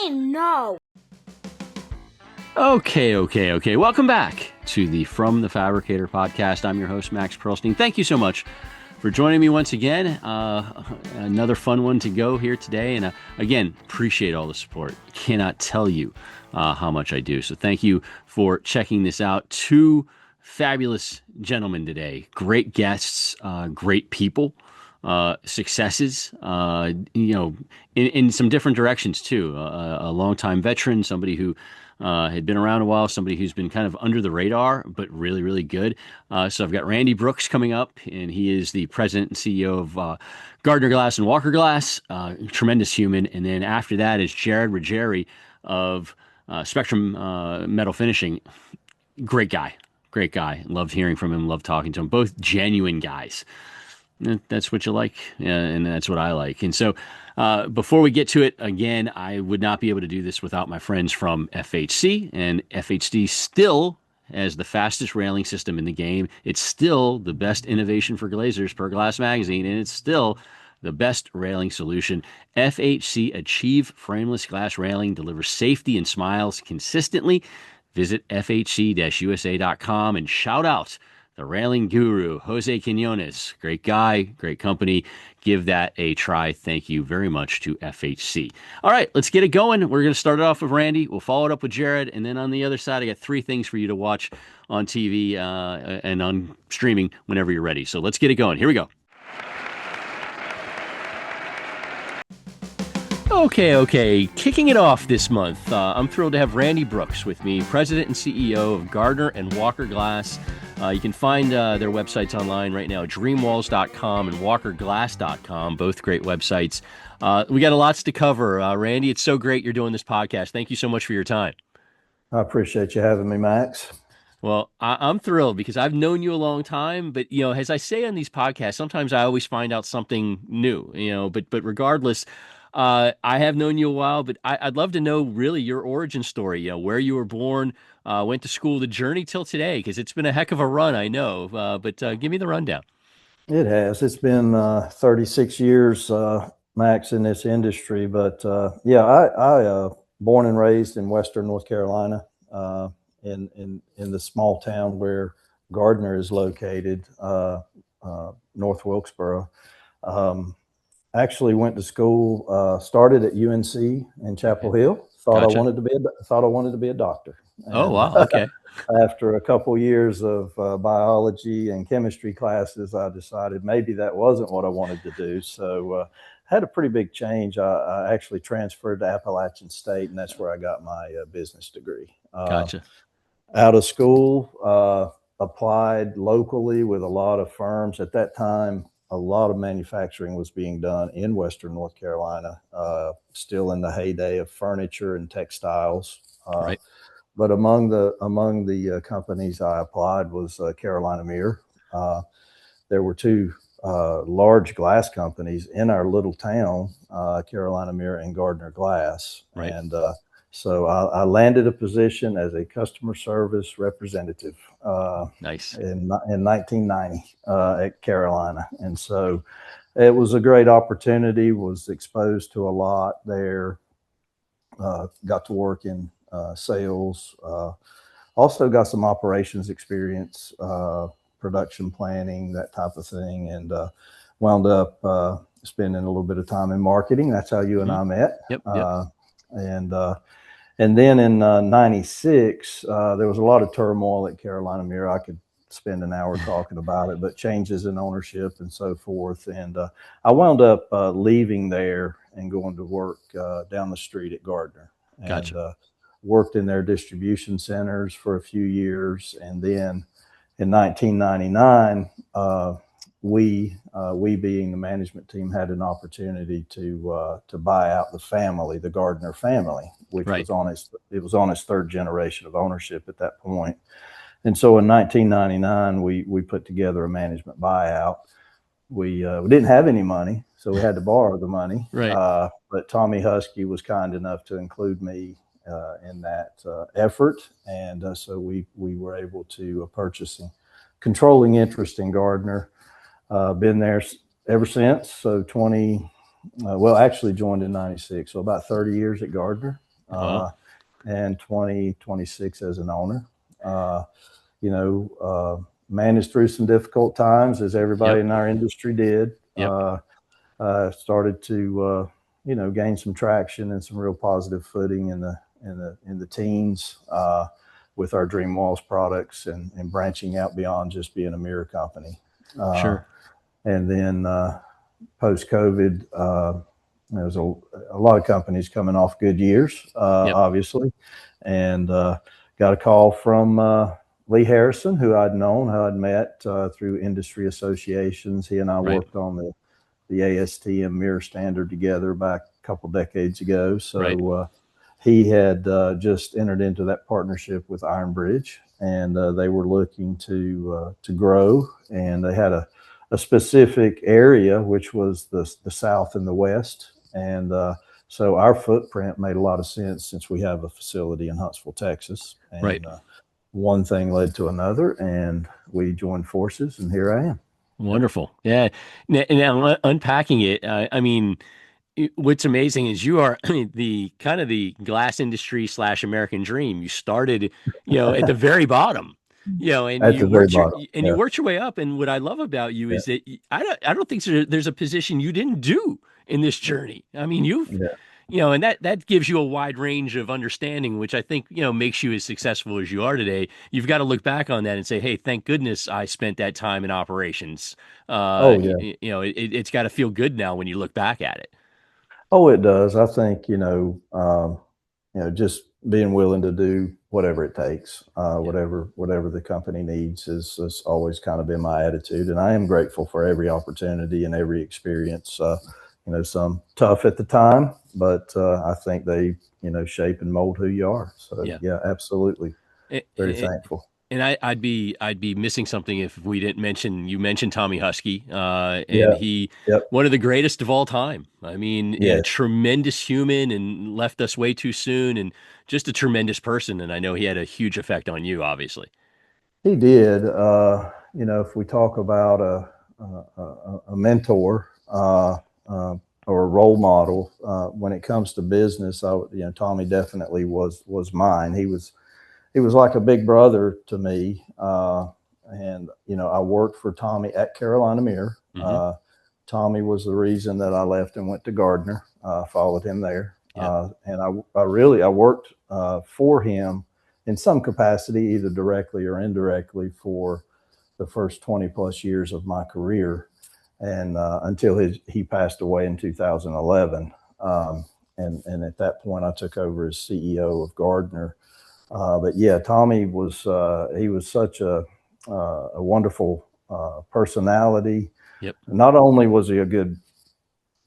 Fine, no. Okay. Welcome back to the From the Fabricator podcast. I'm your host, Max Pearlstein. Thank you so much for joining me once again. Another fun one to go here today. And again, appreciate all the support. Cannot tell you how much I do. So thank you for checking this out. Two fabulous gentlemen today. Great guests, great people. Successes, in some different directions too. A longtime veteran, somebody who had been around a while, somebody who's been kind of under the radar, but really, really good. So I've got Randy Brooks coming up, and he is the president and CEO of Gardner Glass and Walker Glass. Tremendous human. And then after that is Jared Ruggieri of Spectrum Metal Finishing. Great guy. Loved hearing from him. Loved talking to him. Both genuine guys. That's what you like, and that's what I like. And so before we get to it, again, I would not be able to do this without my friends from FHC. And FHC still has the fastest railing system in the game. It's still the best innovation for glazers per Glass Magazine, and it's still the best railing solution. FHC Achieve Frameless Glass Railing delivers safety and smiles consistently. Visit fhc-usa.com and shout out the railing guru, Jose Quinones. Great guy, great company. Give that a try. Thank you very much to FHC. All right, let's get it going. We're going to start it off with Randy. We'll follow it up with Jared. And then on the other side, I got three things for you to watch on TV and on streaming whenever you're ready. So let's get it going. Here we go. Okay. Kicking it off this month, I'm thrilled to have Randy Brooks with me, President and CEO of Gardner and Walker Glass. You can find their websites online right now, dreamwalls.com and walkerglass.com, both great websites. We got lots to cover. Randy, it's so great you're doing this podcast. Thank you so much for your time. I appreciate you having me, Max. Well, I'm thrilled because I've known you a long time, but as I say on these podcasts, sometimes I always find out something new, but regardless, I have known you a while, but I'd love to know really your origin story, where you were born, went to school, the journey till today, because it's been a heck of a run, I know, but give me the rundown. It has. It's been 36 years, Max, in this industry, but I born and raised in Western North Carolina, in the small town where Gardner is located, North Wilkesboro. Actually went to school, started at UNC in Chapel Hill. Thought Gotcha. I wanted to be a doctor. Oh, wow. Okay. After a couple years of biology and chemistry classes, I decided maybe that wasn't what I wanted to do. So had a pretty big change. I actually transferred to Appalachian State, and that's where I got my business degree. Gotcha. Out of school, applied locally with a lot of firms. At that time, a lot of manufacturing was being done in Western North Carolina, still in the heyday of furniture and textiles. Right. But among the companies I applied was Carolina Mirror. There were two large glass companies in our little town, Carolina Mirror and Gardner Glass. Right. And so I landed a position as a customer service representative. Nice. In 1990 at Carolina. And so it was a great opportunity, was exposed to a lot there, got to work in sales, also got some operations experience, production planning, that type of thing, and wound up spending a little bit of time in marketing. That's how you and I met. Yep. And then in 96, there was a lot of turmoil at Carolina Mirror. I could spend an hour talking about it, but changes in ownership and so forth. And I wound up leaving there and going to work down the street at Gardner. And, Gotcha. worked in their distribution centers for a few years. And then in 1999, we being the management team had an opportunity to buy out the Gardner family, which Right. was on its third generation of ownership at that point. And so in 1999, we put together a management buyout. We didn't have any money, so we had to borrow the money. Right. But Tommy Husky was kind enough to include me in that effort, and so we were able to purchase a controlling interest in Gardner. Been there ever since. So actually joined in 96. So about 30 years at Gardner. Wow. and 2026 as an owner. Managed through some difficult times, as everybody Yep. in our industry did. Yep. Started to gain some traction and some real positive footing in the teens with our Dream Walls products and branching out beyond just being a mirror company. Sure. And then post COVID, there was a lot of companies coming off good years, Yep. obviously, and got a call from Lee Harrison, who I'd met through industry associations. He and I Right. worked on the ASTM mirror standard together back a couple decades ago. So Right. he had just entered into that partnership with Iron Bridge, and they were looking to grow, and they had a specific area, which was the South and the West. And so our footprint made a lot of sense since we have a facility in Huntsville, Texas. And Right. one thing led to another, and we joined forces, and here I am. Wonderful. Yeah. Now, unpacking it, I mean, what's amazing is you are the kind of the glass industry / American dream. You started, at the very bottom, and At you the very worked bottom. you Yeah. worked your way up. And what I love about you Yeah. is that I don't think there's a position you didn't do in this journey. I mean, Yeah. and that gives you a wide range of understanding, which I think, makes you as successful as you are today. You've got to look back on that and say, hey, thank goodness I spent that time in operations. Oh, yeah. It's got to feel good now when you look back at it. Oh, it does. I think, just being willing to do whatever it takes, Yeah. whatever the company needs is always kind of been my attitude. And I am grateful for every opportunity and every experience. Some tough at the time, but I think they, shape and mold who you are. So Yeah. yeah, absolutely. Very thankful. And I'd be missing something if we didn't mention you mentioned Tommy Husky, and Yeah. he Yep. one of the greatest of all time. I mean, a Yes, tremendous human and left us way too soon, and just a tremendous person. And I know he had a huge effect on you, obviously. he did. If we talk about a mentor or a role model when it comes to business, Tommy definitely was mine. He was like a big brother to me, and I worked for Tommy at Carolina Mirror. Hmm. Tommy was the reason that I left and went to Gardner. Followed him there, Yeah. and I worked for him in some capacity, either directly or indirectly, for the first 20 plus years of my career, and until he passed away in 2011. And at that point, I took over as CEO of Gardner. But yeah, Tommy he was such a wonderful personality. Yep. Not only was he a good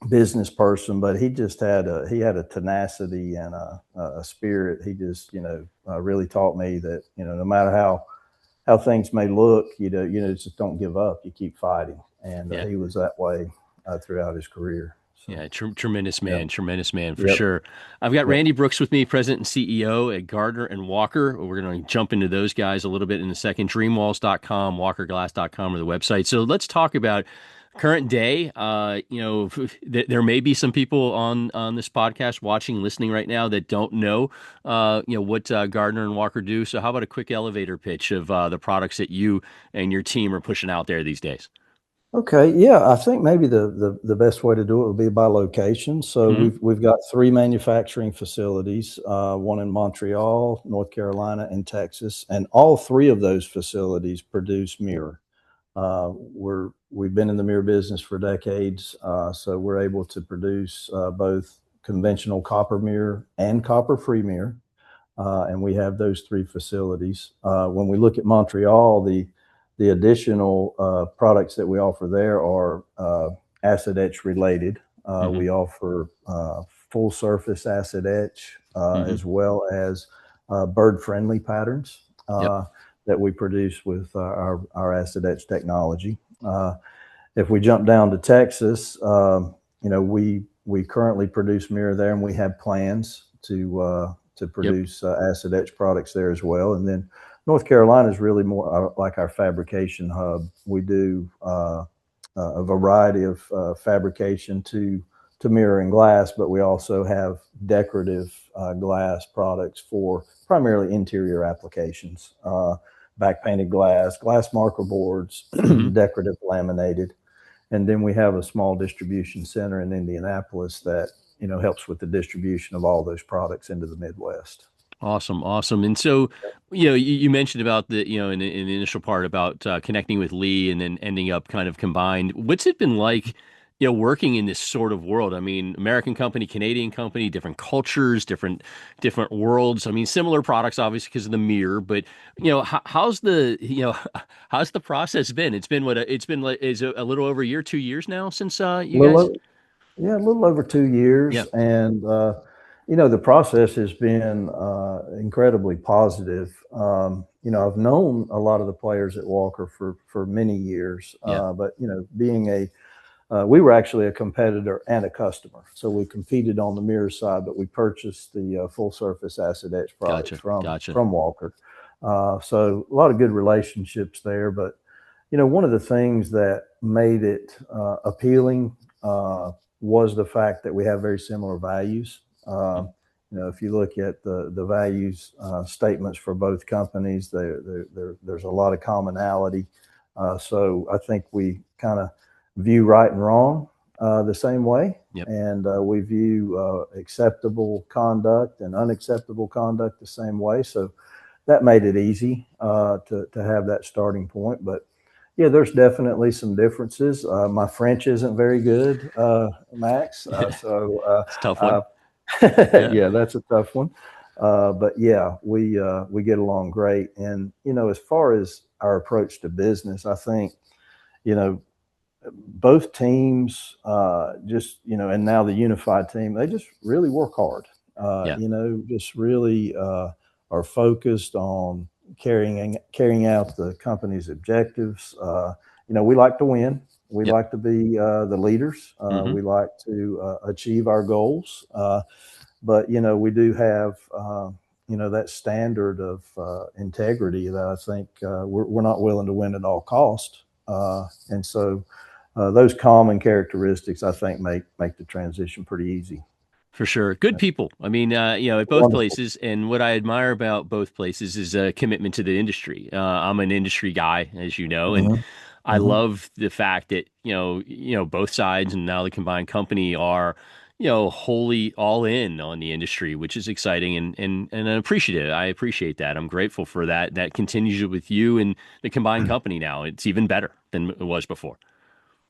business person, but he just had a tenacity and a spirit. He just really taught me that no matter how things may look, just don't give up. You keep fighting, and Yeah. he was that way throughout his career. So Yeah, tremendous yeah, man for yep, sure. I've got yep. Randy Brooks with me, president and CEO at Gardner and Walker. We're going to jump into those guys a little bit in a second. Dreamwalls.com, walkerglass.com are the website. So let's talk about current day. There may be some people on this podcast watching, listening right now that don't know, what Gardner and Walker do. So how about a quick elevator pitch of the products that you and your team are pushing out there these days? Okay, yeah, I think maybe the best way to do it would be by location. So Hmm. we've got three manufacturing facilities, one in Montreal, North Carolina, and Texas, and all three of those facilities produce mirror. We've been in the mirror business for decades, so we're able to produce both conventional copper mirror and copper-free mirror, and we have those three facilities. When we look at Montreal, the additional products that we offer there are acid etch related. Hmm. We offer full surface acid etch Hmm. as well as bird friendly patterns Yep. that we produce with our acid etch technology. If we jump down to Texas, we currently produce mirror there, and we have plans to Yep. produce acid etch products there as well. And then North Carolina is really more like our fabrication hub. We do a variety of fabrication to to mirroring glass, but we also have decorative glass products for primarily interior applications, back painted glass, glass marker boards, decorative laminated. And then we have a small distribution center in Indianapolis that, helps with the distribution of all those products into the Midwest. Awesome, awesome. And so, you mentioned about the, in the initial part about connecting with Lee and then ending up kind of combined. What's it been like, working in this sort of world? I mean, American company, Canadian company, different cultures, different worlds. I mean, similar products, obviously, because of the mirror. But how's the, how's the process been? It's been it's been like is it a little over a year, 2 years now since you guys. Little, yeah, a little over 2 years. Yeah, And, the process has been incredibly positive. I've known a lot of the players at Walker for many years, yeah, but, we were actually a competitor and a customer. So we competed on the mirror side, but we purchased the full surface acid etch products gotcha. from Walker. So a lot of good relationships there. But, one of the things that made it appealing was the fact that we have very similar values. If you look at the values statements for both companies, there's a lot of commonality. So I think we kind of view right and wrong the same way. Yep. And we view acceptable conduct and unacceptable conduct the same way. So that made it easy to have that starting point. But yeah, there's definitely some differences. My French isn't very good, Max. It's a tough one. Yeah, that's a tough one. But yeah, we get along great. And, as far as our approach to business, I think, both teams and now the unified team, they just really work hard, Yeah. just really are focused on carrying out the company's objectives. We like to win. We Yep. like to be the leaders. We like to achieve our goals. But, we do have, that standard of integrity that I think we're not willing to win at all costs. And so those common characteristics, I think, make the transition pretty easy. For sure. Good people. I mean, at both Wonderful. places. And what I admire about both places is a commitment to the industry. I'm an industry guy, as you know, and Mhm. I Mhm. love the fact that, both sides and now the combined company are, wholly all in on the industry, which is exciting and appreciative. I appreciate that. I'm grateful for that. That continues with you and the combined company now. It's even better than it was before.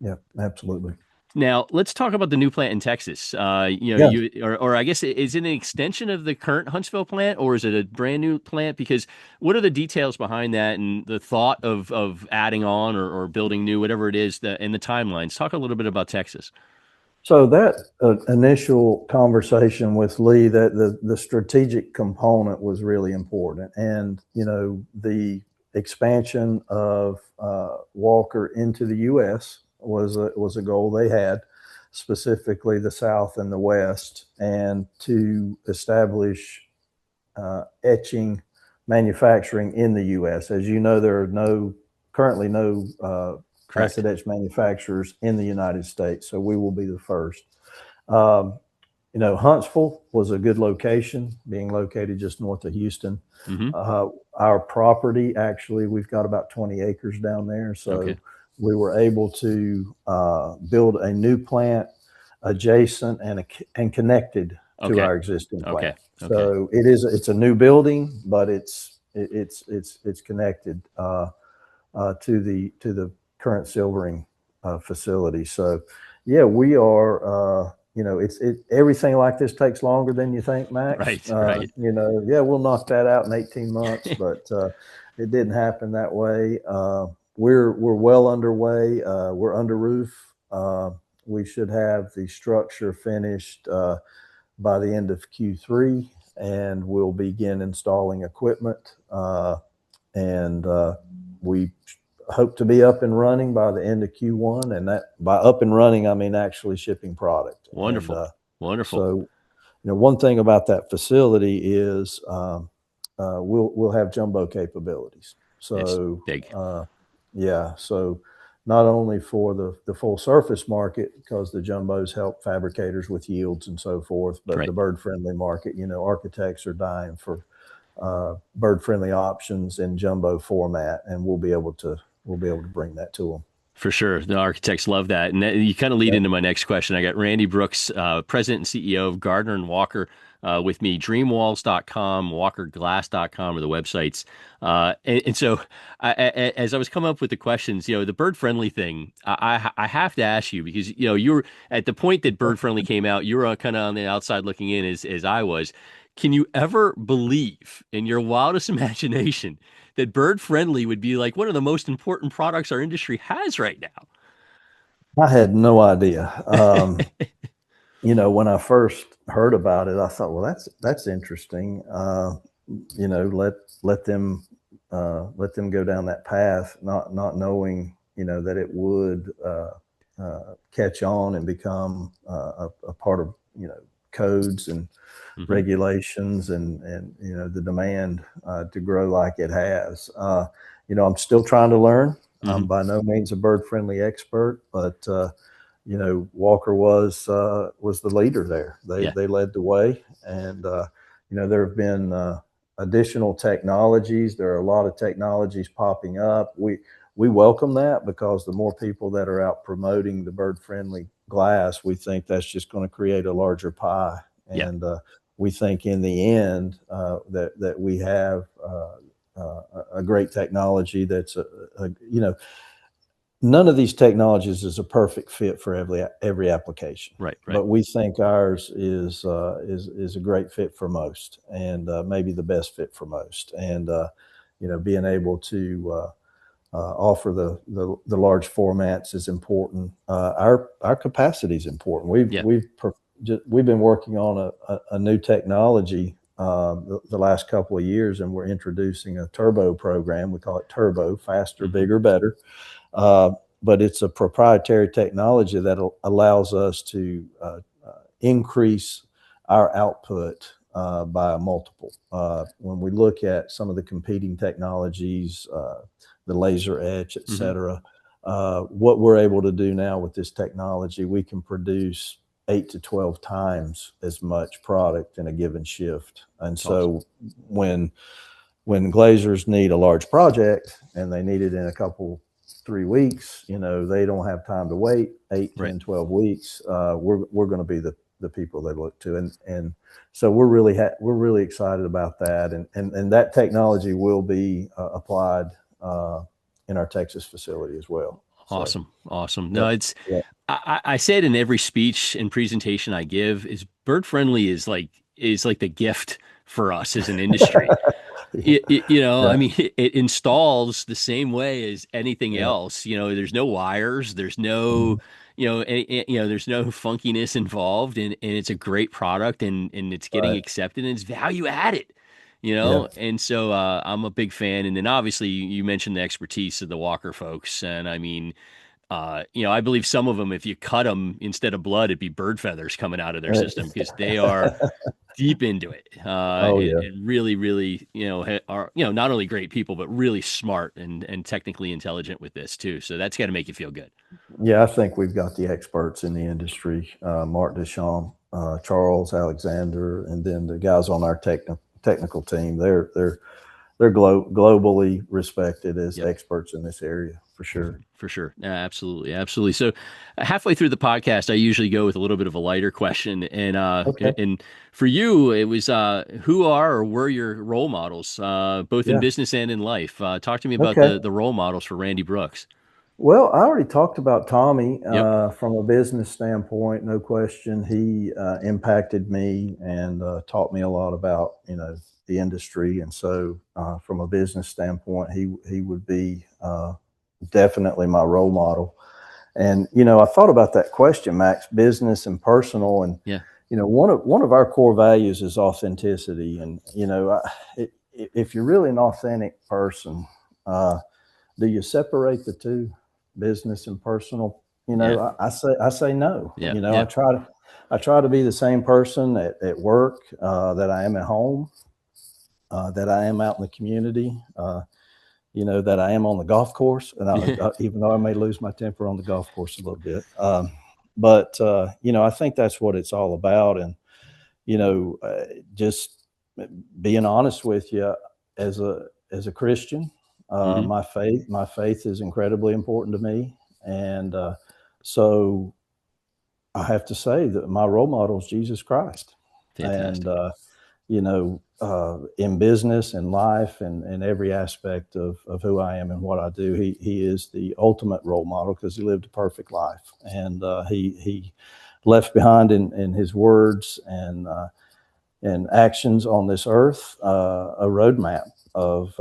Yeah, absolutely. Now, let's talk about the new plant in Texas. Yeah. Or I guess, is it an extension of the current Huntsville plant, or is it a brand new plant? Because what are the details behind that and the thought of adding on or building new, whatever it is, and the timelines? Talk a little bit about Texas. So that initial conversation with Lee, that the strategic component was really important, and the expansion of Walker into the U.S. was a goal they had, specifically the South and the West, and to establish etching manufacturing in the U.S. As you know, there are currently no Correct. acid etch manufacturers in the United States, so we will be the first. Um, Huntsville was a good location, being located just north of Houston. Hmm. Our property, actually, we've got about 20 acres down there, so Okay. we were able to build a new plant adjacent and connected to Okay. our existing Okay. plant. Okay. So it's a new building, but it's connected to the current silvering facility. So yeah, we are. Everything like this takes longer than you think, Max. Right. Right. Yeah, we'll knock that out in 18 months, but it didn't happen that way. We're well underway. We're under roof. We should have the structure finished by the end of Q3, and we'll begin installing equipment. And we hope to be up and running by the end of Q1. And that, by up and running, I mean actually shipping product. Wonderful. And Wonderful. so, one thing about that facility is we'll have jumbo capabilities. It's So big. yeah, so not only for the full surface market, because the jumbos help fabricators with yields and so forth, but Right. the bird friendly market. Architects are dying for bird friendly options in jumbo format, and we'll be able to bring that to them. For sure. The architects love that. And you kind of lead into my next question. I got Randy Brooks, President and CEO of Gardner and Walker, with me. Dreamwalls.com, walkerglass.com are the websites. And so as I was coming up with the questions, the bird friendly thing, I have to ask you, because, you were at the point that bird friendly came out, you were kind of on the outside looking in as I was. Can you ever believe in your wildest imagination that bird friendly would be like one of the most important products our industry has right now? I had no idea. When I first heard about it, I thought, well, that's interesting. Let them go down that path, not knowing, that it would catch on and become a part of, codes and regulations and the demand to grow like it has. I'm still trying to learn. I'm by no means a bird friendly expert, but Walker was the leader there. They led the way, and there have been additional technologies. There are a lot of technologies popping up. We welcome that, because the more people that are out promoting the bird friendly glass, we think that's just going to create a larger pie. And we think in the end that we have a great technology that's none of these technologies is a perfect fit for every application. Right. But we think ours is a great fit for most, and maybe the best fit for most. And being able to offer the large formats is important. Our capacity is important. We've been working on a new technology the last couple of years, and we're introducing a turbo program. We call it Turbo: faster, bigger, better. But it's a proprietary technology that allows us to increase our output by a multiple. When we look at some of the competing technologies, the laser etch, et cetera, what we're able to do now with this technology, we can produce 8 to 12 times as much product in a given shift. And so when glazers need a large project and they need it in 3 weeks, they don't have time to wait 8, 10, 12 weeks. We're going to be the people they look to. And so we're really excited about that. And that technology will be applied in our Texas facility as well. Awesome. No, I say it in every speech and presentation I give, is bird friendly is like the gift for us as an industry. I mean, it installs the same way as anything else. There's no wires, there's no, there's no funkiness involved, and it's a great product, and it's getting accepted, and it's value added. And so I'm a big fan. And then obviously you mentioned the expertise of the Walker folks, and I mean, I believe some of them, if you cut them, instead of blood, it'd be bird feathers coming out of their system, because they are deep into it. And really, really, are, not only great people, but really smart and technically intelligent with this too. So that's got to make you feel good. Yeah, I think we've got the experts in the industry, Mark Deschamps, Charles Alexander, and then the guys on our technical team. They're globally respected as experts in this area, for sure. For sure. Absolutely. So halfway through the podcast, I usually go with a little bit of a lighter question. And and for you, it was who are or were your role models, both in business and in life? Talk to me about the role models for Randy Brooks. Well, I already talked about Tommy from a business standpoint, no question. He impacted me and taught me a lot about, the industry. And so from a business standpoint, he would be definitely my role model. And, I thought about that question, Max, business and personal. And, one of our core values is authenticity. And, if you're really an authentic person, do you separate the two, business and personal? I say no. I try to be the same person at work that I am at home, that I am out in the community. that I am on the golf course, and even though I may lose my temper on the golf course a little bit. But I think that's what it's all about. And, just being honest with you, as a Christian, Hmm. my faith is incredibly important to me. And so I have to say that my role model is Jesus Christ. And, Fantastic. in business and life and every aspect of who I am and what I do, he is the ultimate role model because he lived a perfect life. And he left behind in his words and actions on this earth a roadmap of,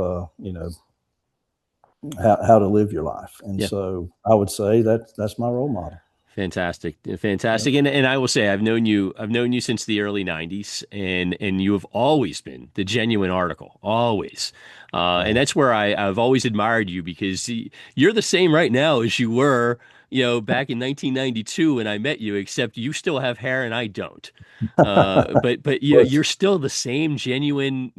how to live your life. And Yeah. so I would say that's my role model. Fantastic. Yeah. Fantastic. And I will say I've known you since the early 90s, and you have always been the genuine article. Always. And Well, that's where I've always admired you, because you're the same right now as you were, back in 1992 when I met you, except you still have hair and I don't. But you're still the same genuine,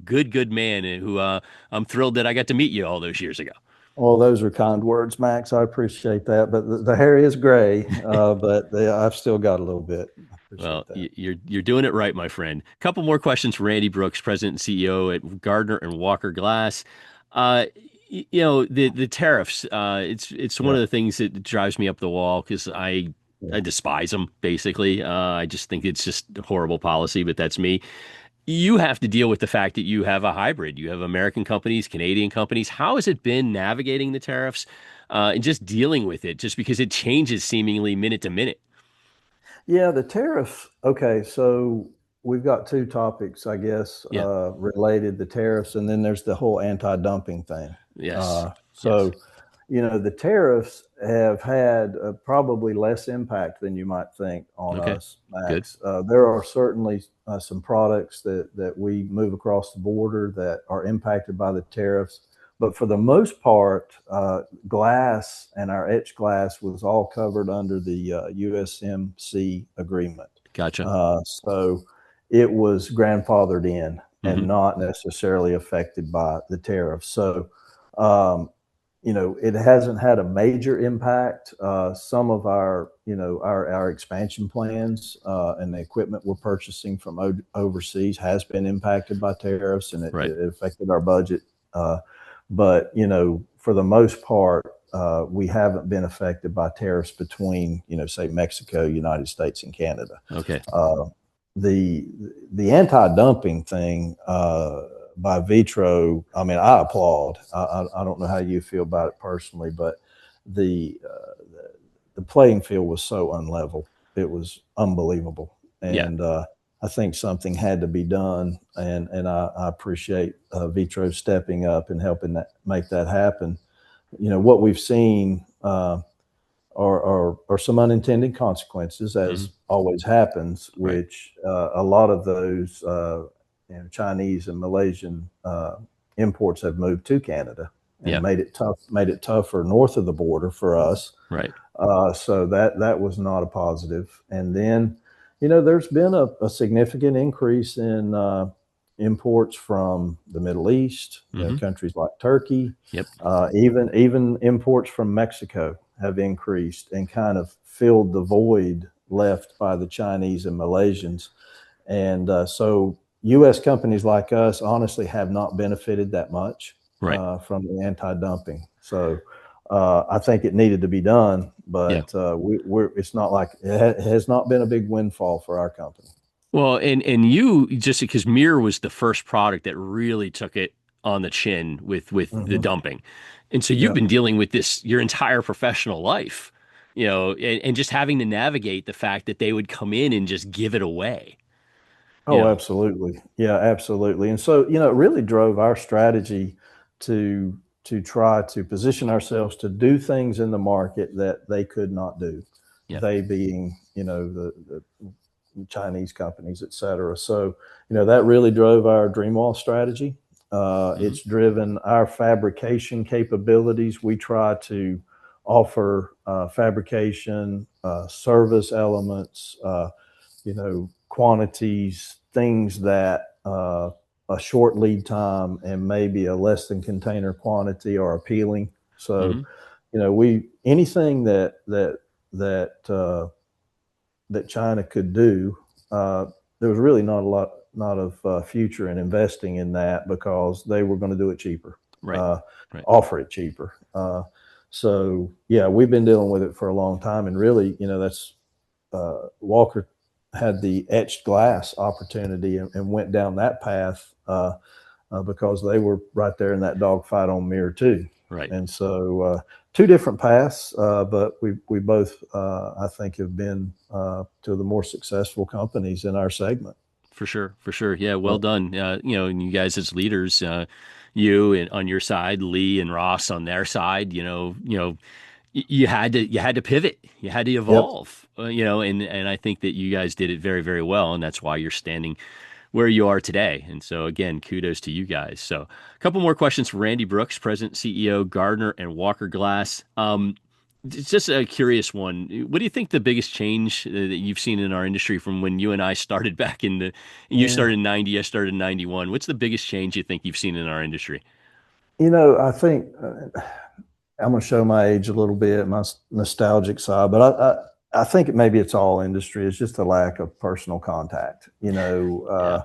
good man, who I'm thrilled that I got to meet you all those years ago. Well, those are kind words, Max. I appreciate that. But the hair is gray, but I've still got a little bit. I Well, appreciate that. you're doing it right, my friend. Couple more questions for Randy Brooks, President and CEO at Gardner and Walker Glass. The tariffs. It's one Yeah, of the things that drives me up the wall, because I yeah, despise them. Basically, I just think it's just horrible policy. But that's me. You have to deal with the fact that you have a hybrid. You have American companies, Canadian companies. How has it been navigating the tariffs, and just dealing with it? Just because it changes seemingly minute to minute. yeah. The tariffs. Okay, so we've got two topics, I guess, Yeah. related: the tariffs, and then there's the whole anti-dumping thing. Yes. So Yes. the tariffs have had probably less impact than you might think on Okay. us, Good. Max. There are certainly some products that we move across the border that are impacted by the tariffs. But for the most part, glass and our etched glass was all covered under the USMC agreement. Gotcha. So it was grandfathered in and Hmm. not necessarily affected by the tariffs. So, um, it hasn't had a major impact. Some of our, our expansion plans and the equipment we're purchasing from overseas has been impacted by tariffs, and it, Right. it affected our budget. But for the most part, we haven't been affected by tariffs between, say, Mexico, United States, and Canada. Okay. Uh, the the anti-dumping thing by Vitro, I mean, I applaud. I don't know how you feel about it personally, but the the playing field was so unlevel. It was unbelievable, Yeah. and I think something had to be done. And I appreciate Vitro stepping up and helping make that happen. What we've seen are some unintended consequences, Hmm. as always happens, Right. which a lot of those Chinese and Malaysian imports have moved to Canada and Yeah. made it tougher north of the border for us. Right. So that was not a positive. And then, there's been a significant increase in imports from the Middle East, Hmm. countries like Turkey, Yep. even imports from Mexico have increased and kind of filled the void left by the Chinese and Malaysians. And so U.S. companies like us honestly have not benefited that much Right. from the anti-dumping. So I think it needed to be done, Yeah. but it's not like it has not been a big windfall for our company. Well, and you, just because Mir was the first product that really took it on the chin with the Hmm. dumping, and so you've Yeah. been dealing with this your entire professional life, and just having to navigate the fact that they would come in and just give it away. You Oh, know. absolutely. Yeah, absolutely. And so, it really drove our strategy to try to position ourselves to do things in the market that they could not do. Yeah. They being, the Chinese companies, et cetera. So, that really drove our Dreamwall strategy. Hmm. It's driven our fabrication capabilities. We try to offer fabrication, service elements, quantities, things that a short lead time and maybe a less than container quantity are appealing. So, Hmm. anything that China could do, there was really not of future in investing in that because they were going to do it cheaper, Right. uh, Right. offer it cheaper. So yeah, we've been dealing with it for a long time, and really, that's Walker had the etched glass opportunity and went down that path because they were right there in that dogfight on mirror too. Right. And so two different paths, but we both I think have been to the more successful companies in our segment. For sure, for sure. Yeah, well But done. And you guys as leaders, you and on your side, Lee and Ross on their side, you had to pivot, you had to yep. evolve, and I think that you guys did it very, very well, and that's why you're standing where you are today. And so again, kudos to you guys. So a couple more questions for Randy Brooks, President, CEO, Gardner and Walker Glass. It's just a curious one. What do you think the biggest change that you've seen in our industry from when you and I started back you Yeah. started in 90, I started in 91. What's the biggest change you think you've seen in our industry? I think I'm going to show my age a little bit, my nostalgic side, but I think maybe it's all industry. It's just a lack of personal contact. Yeah.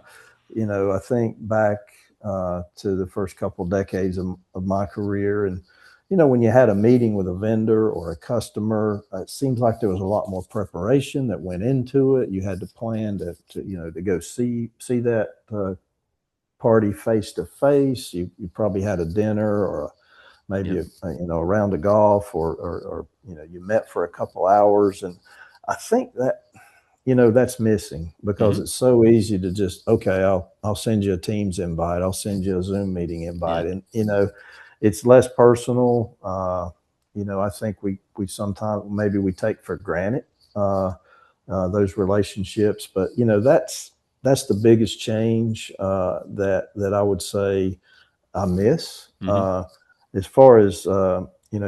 I think back to the first couple of decades of my career, and when you had a meeting with a vendor or a customer, it seems like there was a lot more preparation that went into it. You had to plan to go see that party face to face. You probably had a dinner or maybe Yep. a round of golf, or you met for a couple hours, and I think that that's missing because Hmm. it's so easy to just, okay, I'll send you a Teams invite, I'll send you a Zoom meeting Yeah. invite, and it's less personal. I think we sometimes maybe we take for granted those relationships, but that's the biggest change that I would say I miss. Hmm. As far as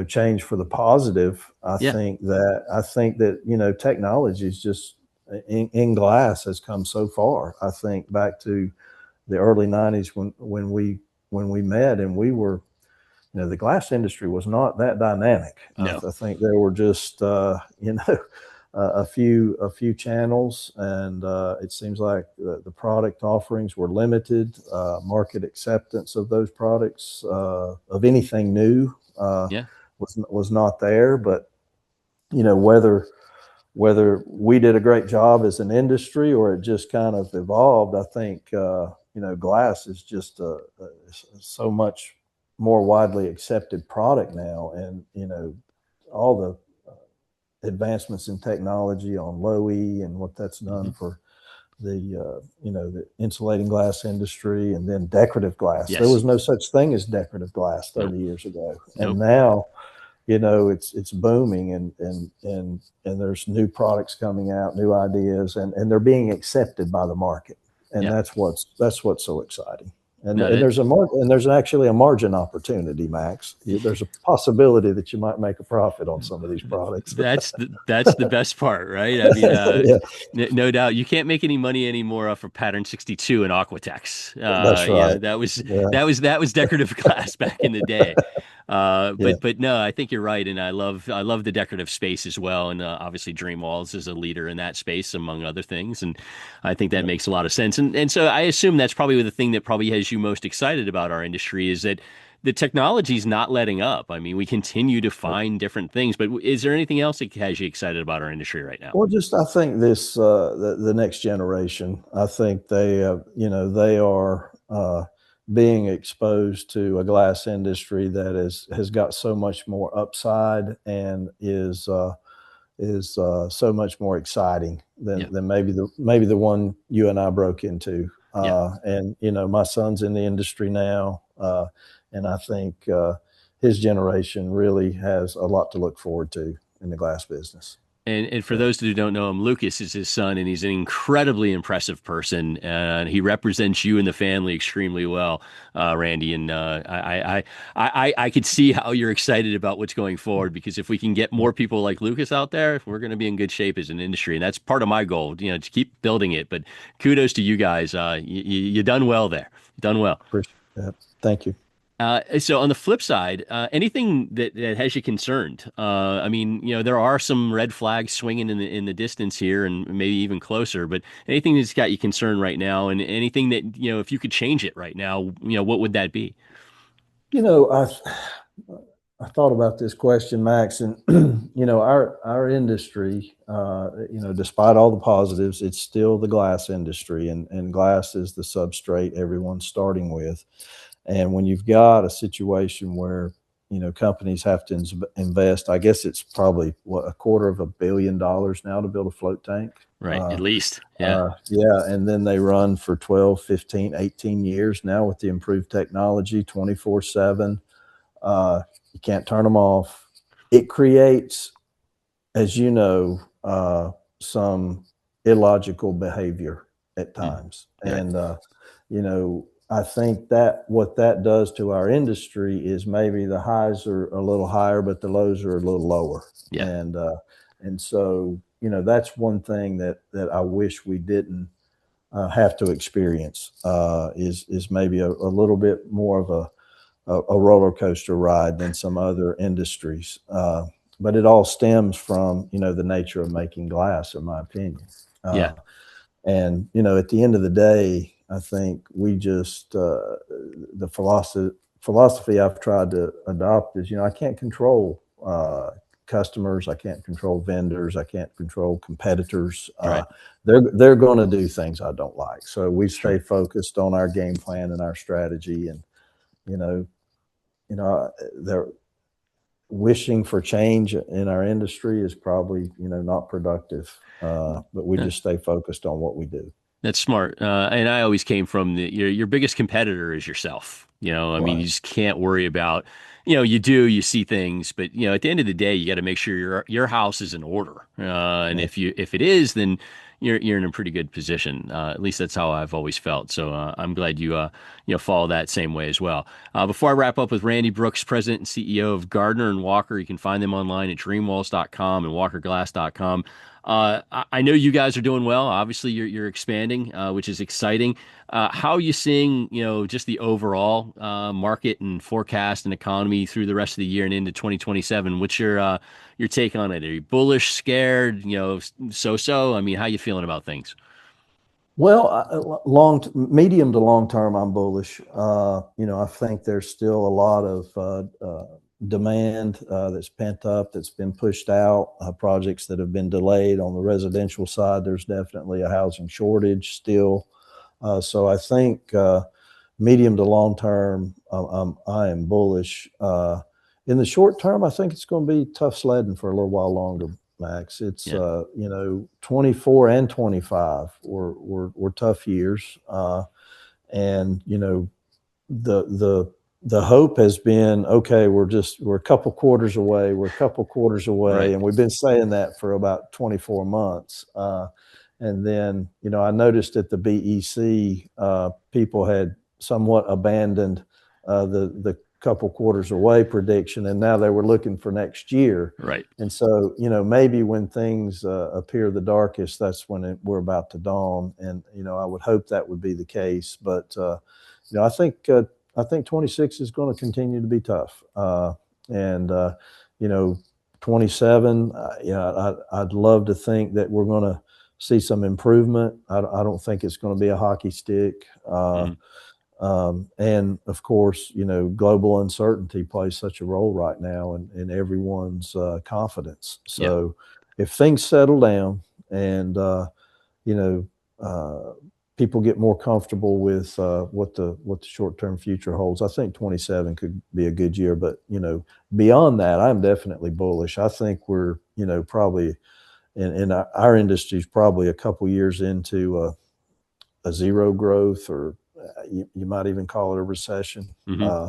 change for the positive, Yeah. I think that technology is just in glass has come so far. I think back to the early '90s when we met, and we were, the glass industry was not that dynamic. No. I think there were just a few channels, and it seems like the product offerings were limited. Market acceptance of those products, of anything new, Yeah. was not there. But whether we did a great job as an industry or it just kind of evolved, I think glass is just so much more widely accepted product now, and all the advancements in technology on low E and what that's done Hmm. for the insulating glass industry, and then decorative glass. There Yes. was no such thing as decorative glass Nope. 30 years ago, and Nope. now it's booming, and there's new products coming out, new ideas, and they're being accepted by the market, and Yeah. that's what's so exciting. And, No, and that, there's actually a margin opportunity, Max. There's a possibility that you might make a profit on some of these products. that's the best part, right? I mean, Yeah, no doubt, you can't make any money anymore off of Pattern 62 and Aquatex. that's right. That was Yeah, decorative glass back in the day. yeah, But no, I think you're right, and I love the decorative space as well, and obviously Dream Walls is a leader in that space among other things, and I think that yeah. makes a lot of sense. And so I assume that's probably the thing that probably has you most excited about our industry is that the technology is not letting up. I mean, we continue to find different things, but is there anything else that has you excited about our industry right now? Well, just I think the next generation. I think they are being exposed to a glass industry that has got so much more upside and is so much more exciting Yeah, than maybe the one you and I broke into. yeah. And my son's in the industry now, and I think his generation really has a lot to look forward to in the glass business. And for those who don't know him, Lucas is his son, and he's an incredibly impressive person, and he represents you and the family extremely well, Randy. And I could see how you're excited about what's going forward, because if we can get more people like Lucas out there, we're going to be in good shape as an industry, and that's part of my goal, to keep building it. But kudos to you guys. You done well there. Done well. Appreciate that. Thank you. So on the flip side, anything that has you concerned? I mean, there are some red flags swinging in the distance here, and maybe even closer. But anything that's got you concerned right now, and anything that if you could change it right now, what would that be? You know, I thought about this question, Max, and our industry, despite all the positives, it's still the glass industry, and glass is the substrate everyone's starting with. And when you've got a situation where companies have to invest, I guess it's probably $250 million now to build a float tank. Right, at least, yeah. Yeah, and then they run for 12, 15, 18 years now with the improved technology, 24/7. You can't turn them off. It creates, as you know, some illogical behavior at times. Right. And I think that what that does to our industry is maybe the highs are a little higher, but the lows are a little lower. Yeah. And so, that's one thing that I wish we didn't have to experience, is maybe a little bit more of a roller coaster ride than some other industries. But it all stems from, the nature of making glass, in my opinion. Yeah. And, at the end of the day, I think we just, the philosophy I've tried to adopt is, I can't control customers. I can't control vendors. I can't control competitors. Right. They're going to do things I don't like. So we stay Sure. focused on our game plan and our strategy. And, they're wishing for change in our industry is probably, not productive. But we just stay focused on what we do. That's smart. And I always came from your biggest competitor is yourself. I mean, Right. you just can't worry about, you see things, but at the end of the day, you got to make sure your house is in order. And Yeah. if it is, then you're in a pretty good position. At least that's how I've always felt. So I'm glad you follow that same way as well. Before I wrap up with Randy Brooks, President and CEO of Gardner and Walker, you can find them online at dreamwalls.com and walkerglass.com. I know you guys are doing well. Obviously, you're expanding, which is exciting. How are you seeing, just the overall market and forecast and economy through the rest of the year and into 2027? What's your take on it? Are you bullish, scared, so-so? I mean, how you feeling about things? Well, medium to long term, I'm bullish. I think there's still a lot of demand that's pent up, that's been pushed out, projects that have been delayed. On the residential side, there's definitely a housing shortage still. So I think medium to long term, I am bullish. In the short term, I think it's going to be tough sledding for a little while longer, Max. It's Yeah. 24 and 25 were tough years, and the hope has been, okay, we're a couple quarters away, Right. and we've been saying that for about 24 months. And then, I noticed at the BEC, people had somewhat abandoned the couple quarters away prediction, and now they were looking for next year. Right. And so, maybe when things appear the darkest, that's when we're about to dawn. And, I would hope that would be the case. But, I think 26 is going to continue to be tough. And 27, I'd love to think that we're going to see some improvement. I don't think it's going to be a hockey stick. Mhm. And of course, global uncertainty plays such a role right now in everyone's confidence. Yeah. So if things settle down and, you know, people get more comfortable with what the short-term future holds, I think 27 could be a good year. But, beyond that, I'm definitely bullish. I think we're, probably in our industry is probably a couple years into a zero growth, or you might even call it a recession. Hmm.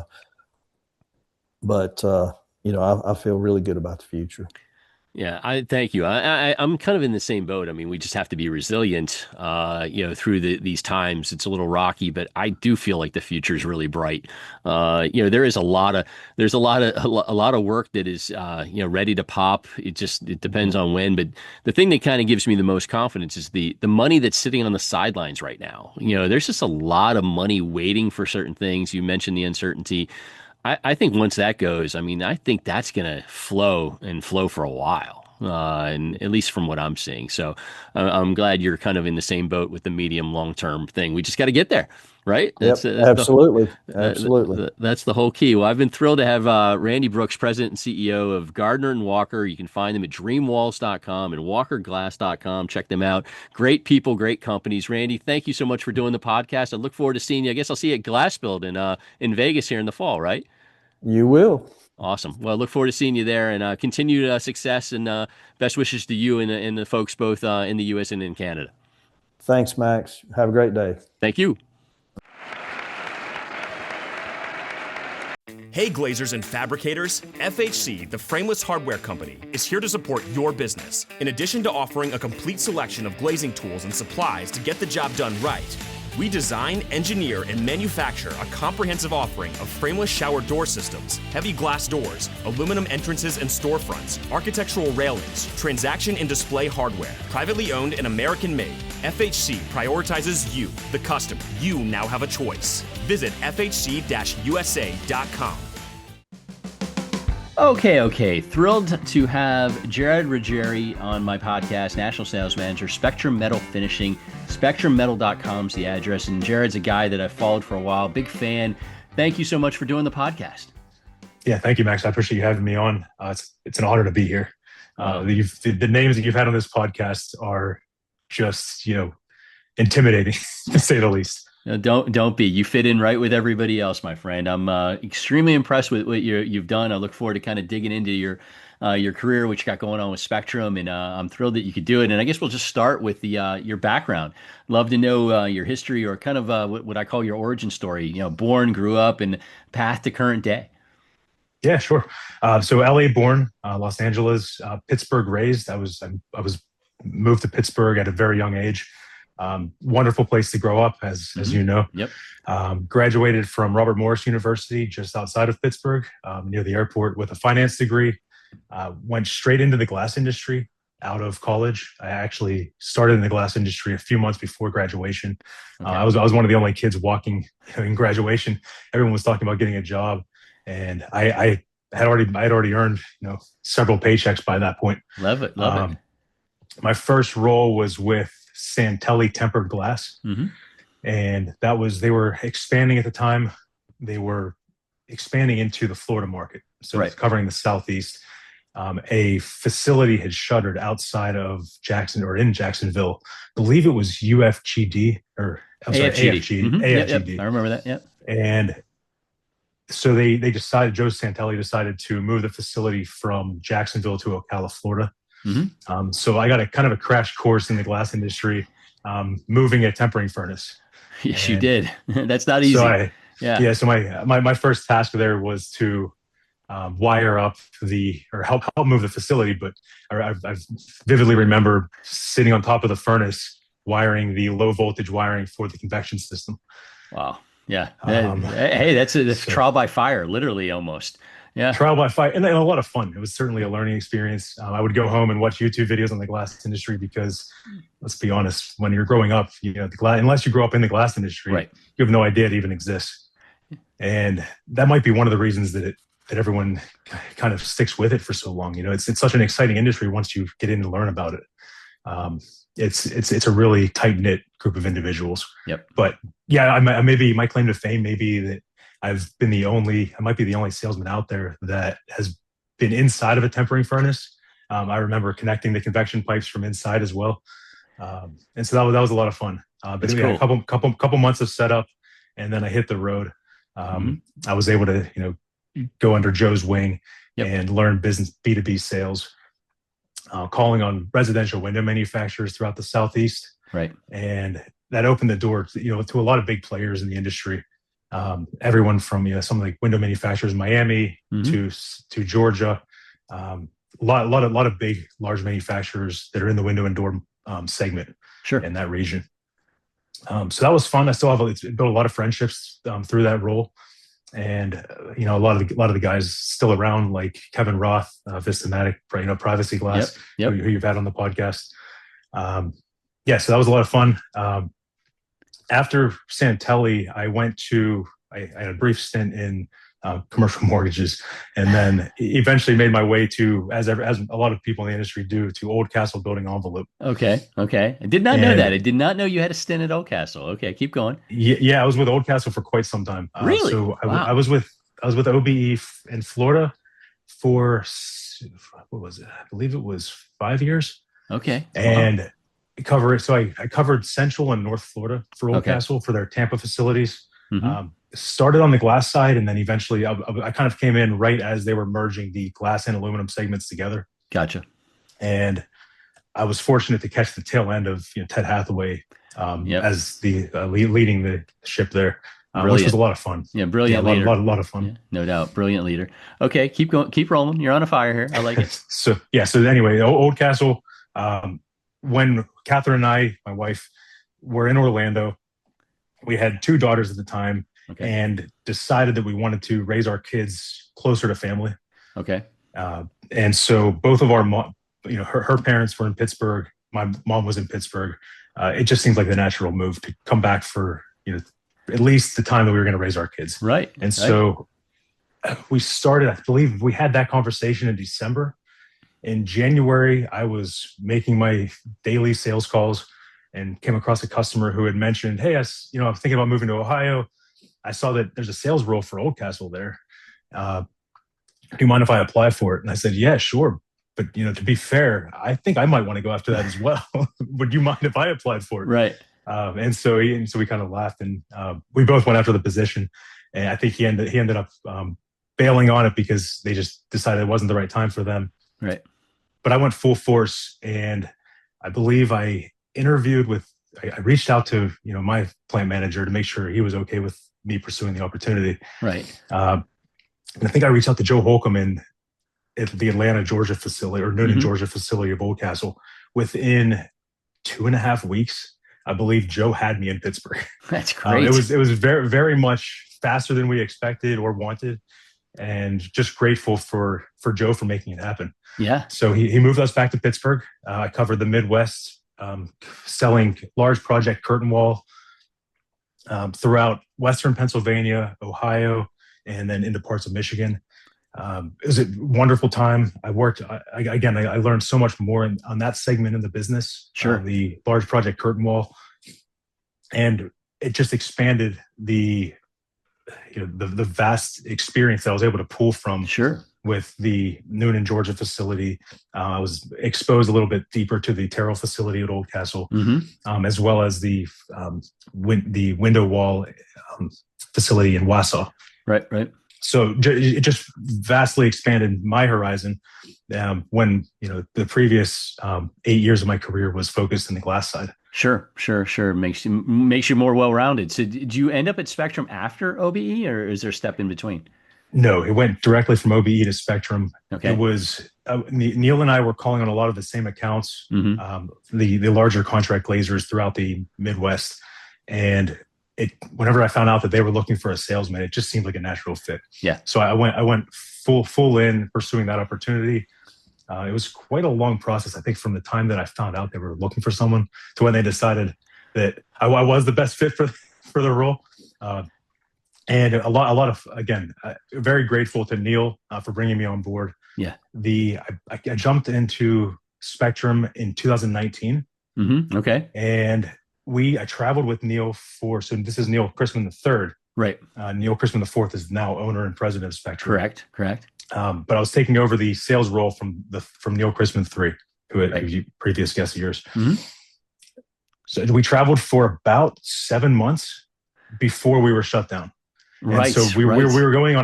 But I feel really good about the future. Yeah, I thank you. I'm kind of in the same boat. I mean, we just have to be resilient, through these times. It's a little rocky, but I do feel like the future is really bright. There is there's a lot of work that is, ready to pop. It depends Mhm. on when. But the thing that kind of gives me the most confidence is the money that's sitting on the sidelines right now. There's just a lot of money waiting for certain things. You mentioned the uncertainty. I think once that goes, I mean, I think that's going to flow and flow for a while, and at least from what I'm seeing. So I'm glad you're kind of in the same boat with the medium long term thing. We just got to get there, right? Yep, absolutely, absolutely. That's the whole key. Well, I've been thrilled to have Randy Brooks, President and CEO of Gardner and Walker. You can find them at dreamwalls.com and walkerglass.com. Check them out. Great people, great companies. Randy, thank you so much for doing the podcast. I look forward to seeing you. I guess I'll see you at Glass Build in Vegas here in the fall, right? You will. Awesome. Well, I look forward to seeing you there, and continued success, and best wishes to you and the folks both in the U.S. and in Canada. Thanks, Max. Have a great day. Thank you. Hey Glazers and Fabricators, FHC, the frameless hardware company, is here to support your business. In addition to offering a complete selection of glazing tools and supplies to get the job done right, we design, engineer, and manufacture a comprehensive offering of frameless shower door systems, heavy glass doors, aluminum entrances and storefronts, architectural railings, transaction and display hardware, privately owned and American-made. FHC prioritizes you, the customer. You now have a choice. Visit fhc-usa.com. Okay. Thrilled to have Jared Ruggieri on my podcast, National Sales Manager, Spectrum Metal Finishing. SpectrumMetal.com is the address. And Jared's a guy that I've followed for a while. Big fan. Thank you so much for doing the podcast. Yeah, thank you, Max. I appreciate you having me on. It's an honor to be here. The names that you've had on this podcast are just, intimidating, to say the least. No, don't be. You fit in right with everybody else, my friend. I'm extremely impressed with what you've done. I look forward to kind of digging into your career, what you got going on with Spectrum, and I'm thrilled that you could do it. And I guess we'll just start with your background. Love to know your history, or kind of what I call your origin story. Born, grew up, and path to current day. Yeah, sure. So LA born, Los Angeles, Pittsburgh raised. I was moved to Pittsburgh at a very young age. Wonderful place to grow up, as you know. Yep. Graduated from Robert Morris University, just outside of Pittsburgh, near the airport, with a finance degree. Went straight into the glass industry out of college. I actually started in the glass industry a few months before graduation. Okay. I was one of the only kids walking in graduation. Everyone was talking about getting a job, and I had already earned several paychecks by that point. Love it. My first role was with Santelli Tempered Glass. Mm-hmm. And they were expanding at the time. They were expanding into the Florida market. So Right. It's covering the Southeast. A facility had shuttered outside of in Jacksonville. I believe it was AFGD. Mm-hmm. AFGD. Yep. I remember that. Yep. And so Joe Santelli decided to move the facility from Jacksonville to Ocala, Florida. Mm-hmm. So I got a kind of a crash course in the glass industry, moving a tempering furnace. Yes, you did. That's not easy. So So my first task there was to wire up help move the facility. But I vividly remember sitting on top of the furnace, wiring the low voltage wiring for the convection system. Wow. Yeah. Hey, that's trial by fire, literally, almost. Yeah. Trial by fire, and a lot of fun. It was certainly a learning experience. I would go home and watch YouTube videos on the glass industry because, let's be honest, when you're growing up, unless you grow up in the glass industry, right, you have no idea it even exists. And that might be one of the reasons that everyone kind of sticks with it for so long. It's such an exciting industry once you get in and learn about it. It's a really tight knit group of individuals. Yep. But yeah, my claim to fame may be that I might be the only salesman out there that has been inside of a tempering furnace. I remember connecting the convection pipes from inside as well. And so that was a lot of fun. But cool. A couple months of setup, and then I hit the road. I was able to, go under Joe's wing and learn business B2B sales, calling on residential window manufacturers throughout the Southeast. Right. And that opened the door to a lot of big players in the industry. Everyone from some of the window manufacturers in Miami to Georgia, lot of big, large manufacturers that are in the window and door segment Sure. in that region. So that was fun. I still have built a lot of friendships through that role, and a lot of the guys still around, like Kevin Roth, Vistamatic, Privacy Glass, Yep. who you've had on the podcast. Yeah, so that was a lot of fun. After Santelli, I had a brief stint in commercial mortgages, and then eventually made my way to, as a lot of people in the industry do, to Oldcastle Building Envelope. Okay. I did not know that. I did not know you had a stint at Oldcastle. Okay, keep going. Yeah, I was with Oldcastle for quite some time. Really? So Wow. I was with OBE in Florida for, what was it? I believe it was 5 years. Okay. And I covered Central and North Florida for Oldcastle for their Tampa facilities. Mm-hmm. Started on the glass side, and then eventually I kind of came in right as they were merging the glass and aluminum segments together. Gotcha. And I was fortunate to catch the tail end of Ted Hathaway as the leading the ship there, which was a lot of fun. Yeah, brilliant leader. A lot of fun. Yeah, no doubt, brilliant leader. Okay, keep going, keep rolling. You're on a fire here. I like it. So anyway, Oldcastle. When Catherine and I, my wife, were in Orlando, we had 2 daughters at the time, and decided that we wanted to raise our kids closer to family. Okay. And so both of our her parents were in Pittsburgh. My mom was in Pittsburgh. It just seemed like the natural move to come back for at least the time that we were going to raise our kids. Right. And so we started. I believe we had that conversation in December. In January, I was making my daily sales calls and came across a customer who had mentioned, "Hey, I'm thinking about moving to Ohio. I saw that there's a sales role for Oldcastle there. Do you mind if I apply for it?" And I said, "Yeah, sure. But to be fair, I think I might want to go after that as well. Would you mind if I applied for it?" Right. And so we kind of laughed, and we both went after the position. And I think he ended up bailing on it because they just decided it wasn't the right time for them. Right. But I went full force, and I believe I reached out to my plant manager to make sure he was okay with me pursuing the opportunity. Right. And I think I reached out to Joe Holcomb at the Atlanta, Georgia facility, or Noonan, Georgia facility of Oldcastle. Within 2.5 weeks, I believe Joe had me in Pittsburgh. That's great. It was very, very much faster than we expected or wanted, and just grateful for Joe for making it happen. Yeah. So he moved us back to Pittsburgh. I covered the Midwest, selling large project curtain wall throughout Western Pennsylvania, Ohio, and then into parts of Michigan. It was a wonderful time. I learned so much more on that segment in the business. Sure. The large project curtain wall, and it just expanded the vast experience that I was able to pull from. Sure. With the Noonan, Georgia facility. I was exposed a little bit deeper to the Terrell facility at Oldcastle, as well as the window wall facility in Wausau. Right. So it just vastly expanded my horizon when the previous 8 years of my career was focused in the glass side. Sure. Makes you more well-rounded. So did you end up at Spectrum after OBE, or is there a step in between? No, it went directly from OBE to Spectrum. Okay. It was Neil and I were calling on a lot of the same accounts, the larger contract glazers throughout the Midwest. And whenever I found out that they were looking for a salesman, it just seemed like a natural fit. Yeah. So I went full in pursuing that opportunity. It was quite a long process, I think, from the time that I found out they were looking for someone to when they decided that I was the best fit for the role. And a lot of, again, very grateful to Neil for bringing me on board. Yeah. I jumped into Spectrum in 2019. Okay. And I traveled with Neil so this is Neil Chrisman III. Right. Neil Chrisman IV is now owner and president of Spectrum. Correct. But I was taking over the sales role from Neil Chrisman III, who was previous guest of yours. So we traveled for about 7 months before we were shut down. Right. And so we were going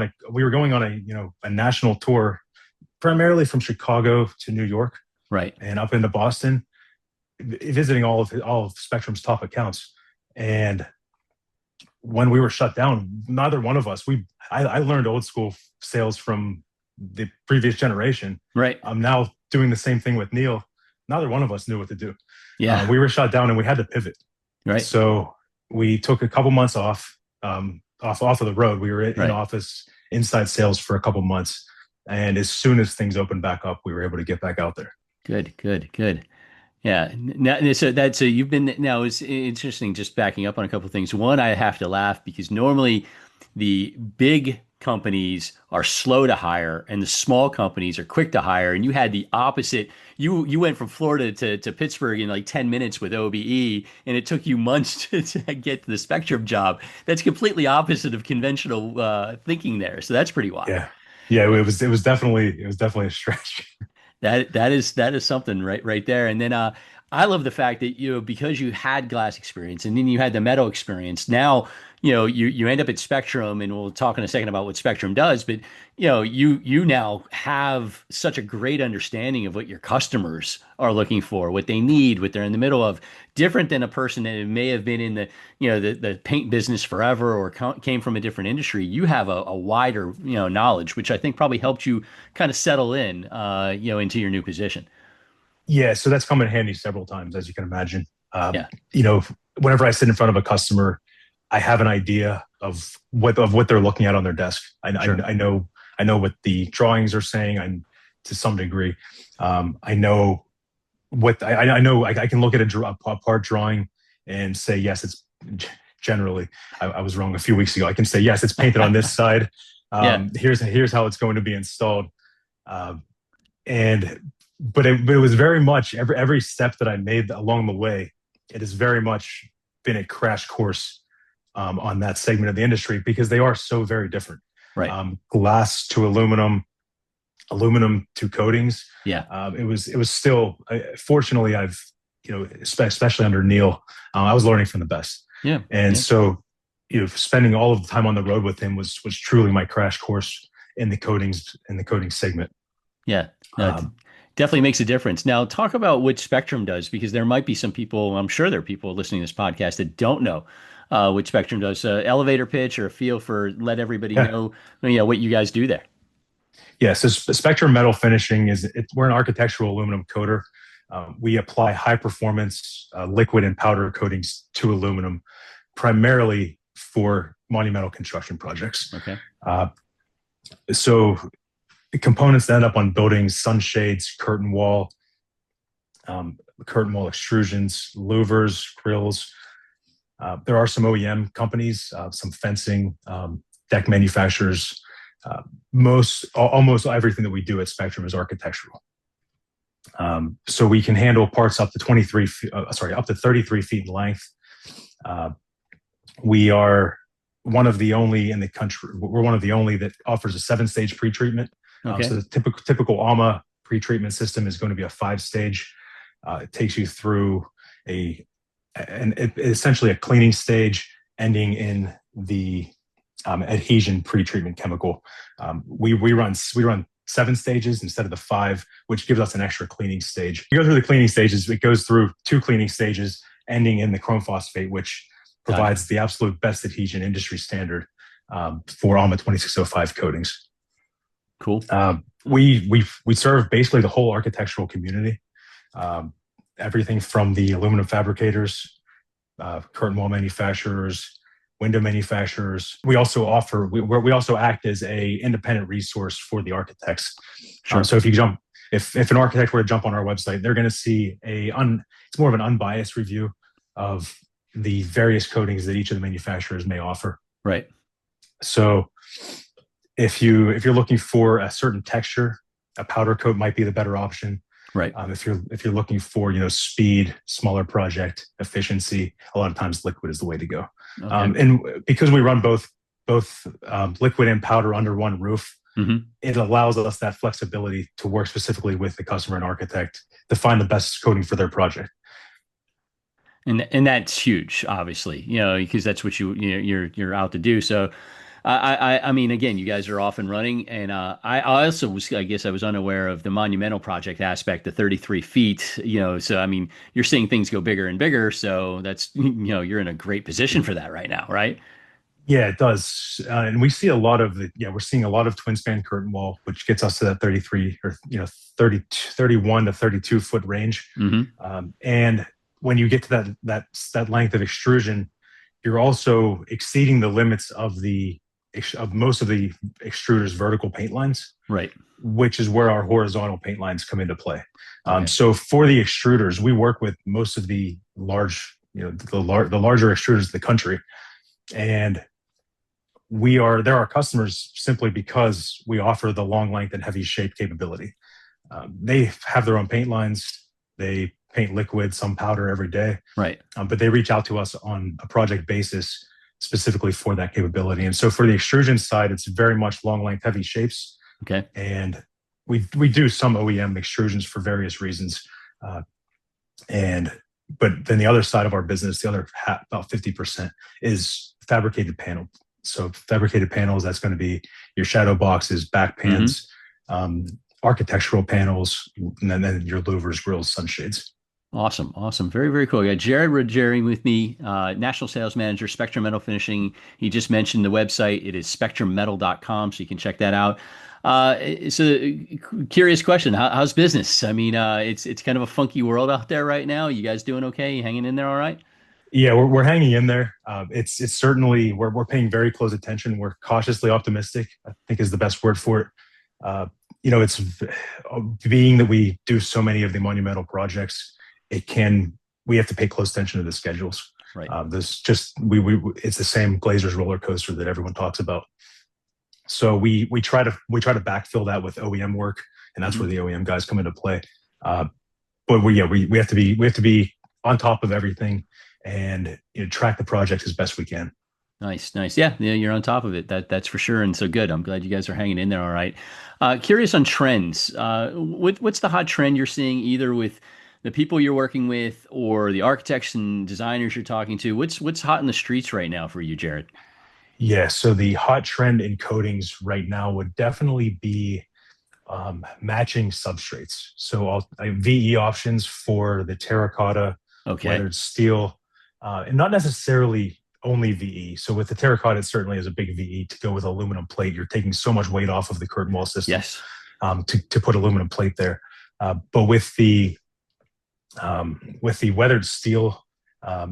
on a national tour, primarily from Chicago to New York, right, and up into Boston, visiting all of Spectrum's top accounts. And when we were shut down, neither one of us I learned old school sales from the previous generation. Right. I'm now doing the same thing with Neil. Neither one of us knew what to do. Yeah. We were shut down and we had to pivot. Right. So we took a couple months off, off of the road. We were in Right. office inside sales for a couple months. And as soon as things opened back up, we were able to get back out there. Good, good, good. Yeah. Now, so you've been now it's interesting just backing up on a couple of things. One, I have to laugh because normally the big companies are slow to hire and the small companies are quick to hire. And you had the opposite. You went from Florida to Pittsburgh in like 10 minutes with OBE, and it took you months to get to the Spectrum job. That's completely opposite of conventional thinking there. So that's pretty wild. Yeah. Yeah, it was definitely a stretch. That is something right there. And then I love the fact that because you had glass experience and then you had the metal experience. Now you end up at Spectrum, and we'll talk in a second about what Spectrum does. But you now have such a great understanding of what your customers are looking for, what they need, what they're in the middle of. Different than a person that may have been in the paint business forever or came from a different industry. You have a wider knowledge, which I think probably helped you kind of settle in into your new position. Yeah, so that's come in handy several times, as you can imagine. Yeah. Whenever I sit in front of a customer, I have an idea of what they're looking at on their desk. Sure. I know what the drawings are saying. To some degree, I know I know. I can look at a part drawing and say yes. It's generally. I was wrong a few weeks ago. I can say yes. It's painted on this side. Yeah. Here's how it's going to be installed. But it was very much every step that I made along the way. It has very much been a crash course on that segment of the industry because they are so very different. Right. Glass to aluminum to coatings. Yeah. It was still. Fortunately, I've especially under Neil, I was learning from the best. Yeah. And so spending all of the time on the road with him was truly my crash course in the coatings segment. Yeah. Definitely makes a difference. Now, talk about what Spectrum does, because there might be some people, I'm sure there are people listening to this podcast that don't know what Spectrum does. Elevator pitch or a feel for let everybody know what you guys do there. Yeah, so Spectrum Metal Finishing we're an architectural aluminum coater. We apply high performance liquid and powder coatings to aluminum, primarily for monumental construction projects. Okay. So the components that end up on buildings, sunshades, curtain wall extrusions, louvers, grills. There are some OEM companies, some fencing, deck manufacturers. Almost everything that we do at Spectrum is architectural. So we can handle parts up to 33 feet in length. We are one of the only in the country. We're one of the only that offers a 7-stage pretreatment. Okay. So the typical ALMA pretreatment system is going to be a 5-stage. It takes you through essentially a cleaning stage, ending in the adhesion pretreatment chemical. We run 7 stages instead of the 5, which gives us an extra cleaning stage. You go through the cleaning stages. It goes through 2 cleaning stages, ending in the chrome phosphate, which provides the absolute best adhesion industry standard for ALMA 2605 coatings. Cool. We serve basically the whole architectural community. Everything from the aluminum fabricators, curtain wall manufacturers, window manufacturers. We also act as a independent resource for the architects. Sure. So if an architect were to jump on our website, they're going to see it's more of an unbiased review of the various coatings that each of the manufacturers may offer. Right. So if you're looking for a certain texture, a powder coat might be the better option. Right. If you're looking for speed, smaller project, efficiency, a lot of times liquid is the way to go. Okay. And because we run both liquid and powder under one roof, mm-hmm. It allows us that flexibility to work specifically with the customer and architect to find the best coating for their project. And that's huge, obviously, because that's what you're out to do. So, I mean, again, you guys are off and running, and I also I guess I was unaware of the monumental project aspect, the 33 feet. So I mean, you're seeing things go bigger and bigger. So that's you're in a great position for that right now, right? Yeah, it does. And we see a lot of we're seeing a lot of twin span curtain wall, which gets us to that 33 or 30, 31 to 32 foot range. Hmm. And when you get to that length of extrusion, you're also exceeding the limits of most of the extruders vertical paint lines, Right. which is where our horizontal paint lines come into play. Okay. So for the extruders, we work with most of the the larger extruders in the country, and they're our customers simply because we offer the long length and heavy shape capability. They have their own paint lines. They paint liquid, some powder every day, Right. but they reach out to us on a project basis specifically for that capability. And so for the extrusion side, it's very much long length, heavy shapes. Okay. And we do some OEM extrusions for various reasons. And but then the other side of our business, the other about 50% is fabricated panel. So fabricated panels, that's going to be your shadow boxes, back pans, architectural panels, and then your louvers, grills, sunshades. Awesome. Awesome. Very, very cool. I got Jared Ruggieri with me, National Sales Manager, Spectrum Metal Finishing. He just mentioned the website. It is spectrummetal.com, so you can check that out. It's a curious question. How's business? I mean, it's kind of a funky world out there right now. You guys doing okay? You hanging in there all right? Yeah, we're hanging in there. It's certainly we're paying very close attention. We're cautiously optimistic, I think is the best word for it. It's being that we do so many of the monumental projects, we have to pay close attention to the schedules. Right. This just it's the same Glazer's roller coaster that everyone talks about. So we try to backfill that with OEM work, and that's where the OEM guys come into play. But we have to be on top of everything and track the projects as best we can. Nice, nice. Yeah, you're on top of it. That's for sure. And so good. I'm glad you guys are hanging in there. All right. Curious on trends. What's the hot trend you're seeing either with the people you're working with or the architects and designers you're talking to? What's hot in the streets right now for you, Jared? Yeah. So the hot trend in coatings right now would definitely be matching substrates. So VE options for the terracotta, Okay. weathered steel, and not necessarily only VE. So with the terracotta, it certainly is a big VE to go with aluminum plate. You're taking so much weight off of the curtain wall system. Yes. To put aluminum plate there. But with the weathered steel,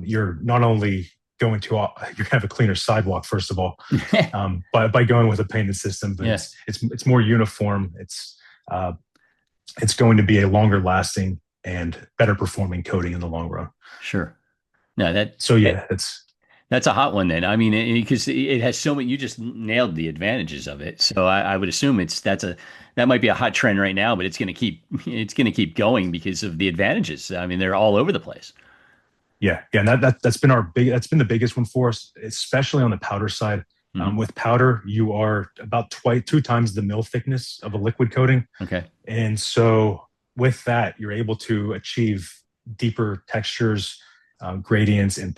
you're not only you're going to have a cleaner sidewalk first of all, by going with a painted system, but it's more uniform. It's going to be a longer lasting and better performing coating in the long run. Sure. No, that's a hot one then. I mean, because it has so many. You just nailed the advantages of it. So I would assume that might be a hot trend right now, but it's going to keep going because of the advantages. I mean, they're all over the place. Yeah, and that's been the biggest one for us, especially on the powder side. With powder, you are about 2 times the mill thickness of a liquid coating. Okay, and so with that, you're able to achieve deeper textures, gradients, and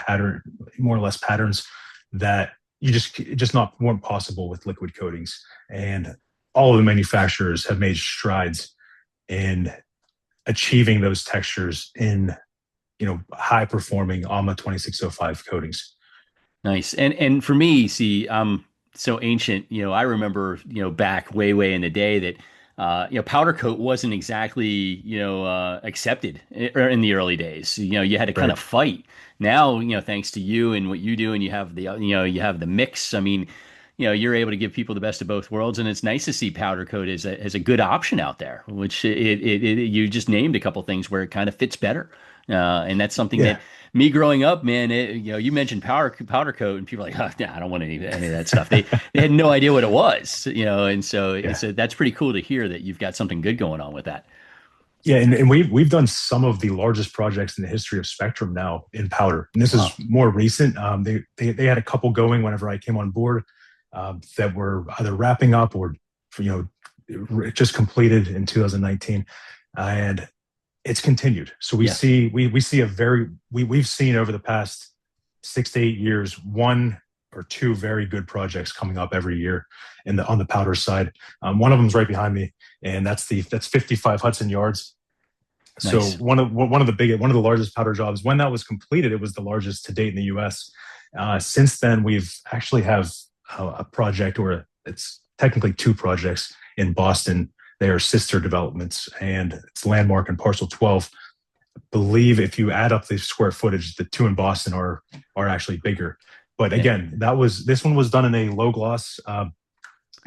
more or less patterns that weren't possible with liquid coatings. And all of the manufacturers have made strides in achieving those textures in high performing ALMA 2605 coatings. Nice. And for me, see, I'm so ancient. I remember back way in the day that powder coat wasn't exactly accepted in the early days. You had to kind of fight. Now thanks to you and what you do, and you have the mix. I mean, you're able to give people the best of both worlds, and it's nice to see powder coat as a good option out there. Which you just named a couple things where it kind of fits better, and that's something that me growing up, man. You mentioned powder coat, and people are like, oh, nah, I don't want any of that stuff. They had no idea what it was, and so that's pretty cool to hear that you've got something good going on with that. Yeah, and we've done some of the largest projects in the history of Spectrum now in powder, and this is more recent. They had a couple going whenever I came on board that were either wrapping up or just completed in 2019, and it's continued. So we've seen over the past 6 to 8 years 1 or 2 very good projects coming up every year on the powder side. One of them is right behind me, and that's 55 Hudson Yards. Nice. So one of the largest powder jobs. When that was completed, it was the largest to date in the U.S. Since then, we've actually have a project, or it's technically two projects in Boston. They are sister developments, and it's Landmark and Parcel 12. I believe if you add up the square footage, the two in Boston are actually bigger. But again, this one was done in a low gloss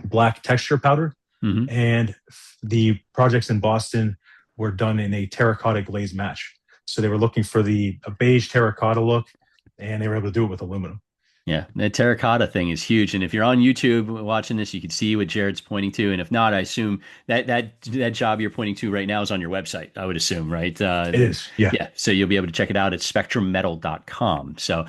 black texture powder, and the projects in Boston were done in a terracotta glaze match. So they were looking for a beige terracotta look, and they were able to do it with aluminum. Yeah, that terracotta thing is huge. And if you're on YouTube watching this, you can see what Jared's pointing to. And if not, I assume that job you're pointing to right now is on your website, I would assume, right? It is, yeah. Yeah, so you'll be able to check it out at spectrummetal.com. So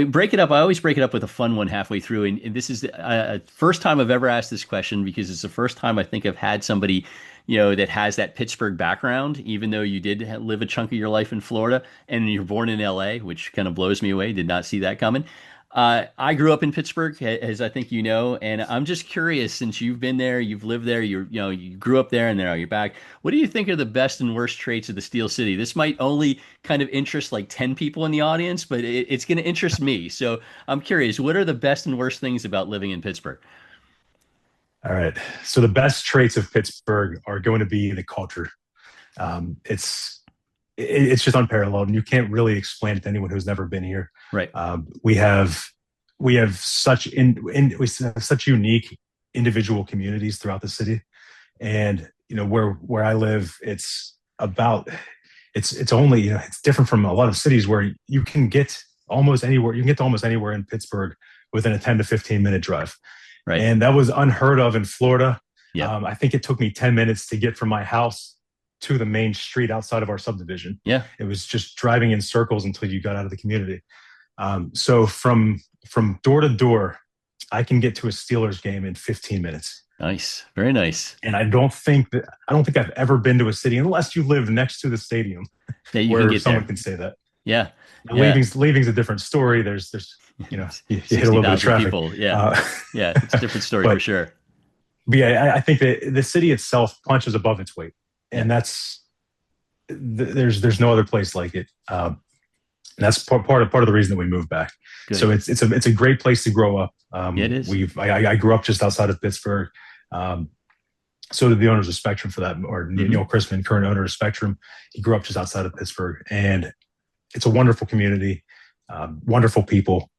break it up. I always break it up with a fun one halfway through. And this is the first time I've ever asked this question, because it's the first time I think I've had somebody that has that Pittsburgh background, even though you did live a chunk of your life in Florida and you're born in LA, which kind of blows me away. Did not see that coming. I grew up in Pittsburgh, as I think you know, and I'm just curious, since you've been there, you've lived there, you grew up there, and now you're back. What do you think are the best and worst traits of the Steel City? This might only kind of interest like 10 people in the audience, but it's going to interest me. So I'm curious, what are the best and worst things about living in Pittsburgh? All right. So the best traits of Pittsburgh are going to be the culture. It's just unparalleled, and you can't really explain it to anyone who's never been here. Right. We have such such unique individual communities throughout the city, and where I live, it's only it's different from a lot of cities where you can get almost anywhere. You can get to almost anywhere in Pittsburgh within a 10 to 15-minute drive. Right. And that was unheard of in Florida. Yeah. I think it took me 10 minutes to get from my house to the main street outside of our subdivision. Yeah. It was just driving in circles until you got out of the community. So from door to door, I can get to a Steelers game in 15 minutes. Nice. Very nice. And I don't think I've ever been to a city, unless you live next to the stadium, that you where can get someone there. can say that. Yeah. Leaving's a different story. There's you hit a little bit of traffic. People. Yeah. Yeah. It's a different story for sure. But yeah, I think that the city itself punches above its weight, and there's no other place like it. And that's part of the reason that we moved back. Good. So it's a great place to grow up. It is. I grew up just outside of Pittsburgh. So did the owners of Spectrum for that, or Neil Chrisman, current owner of Spectrum. He grew up just outside of Pittsburgh, and it's a wonderful community, wonderful people,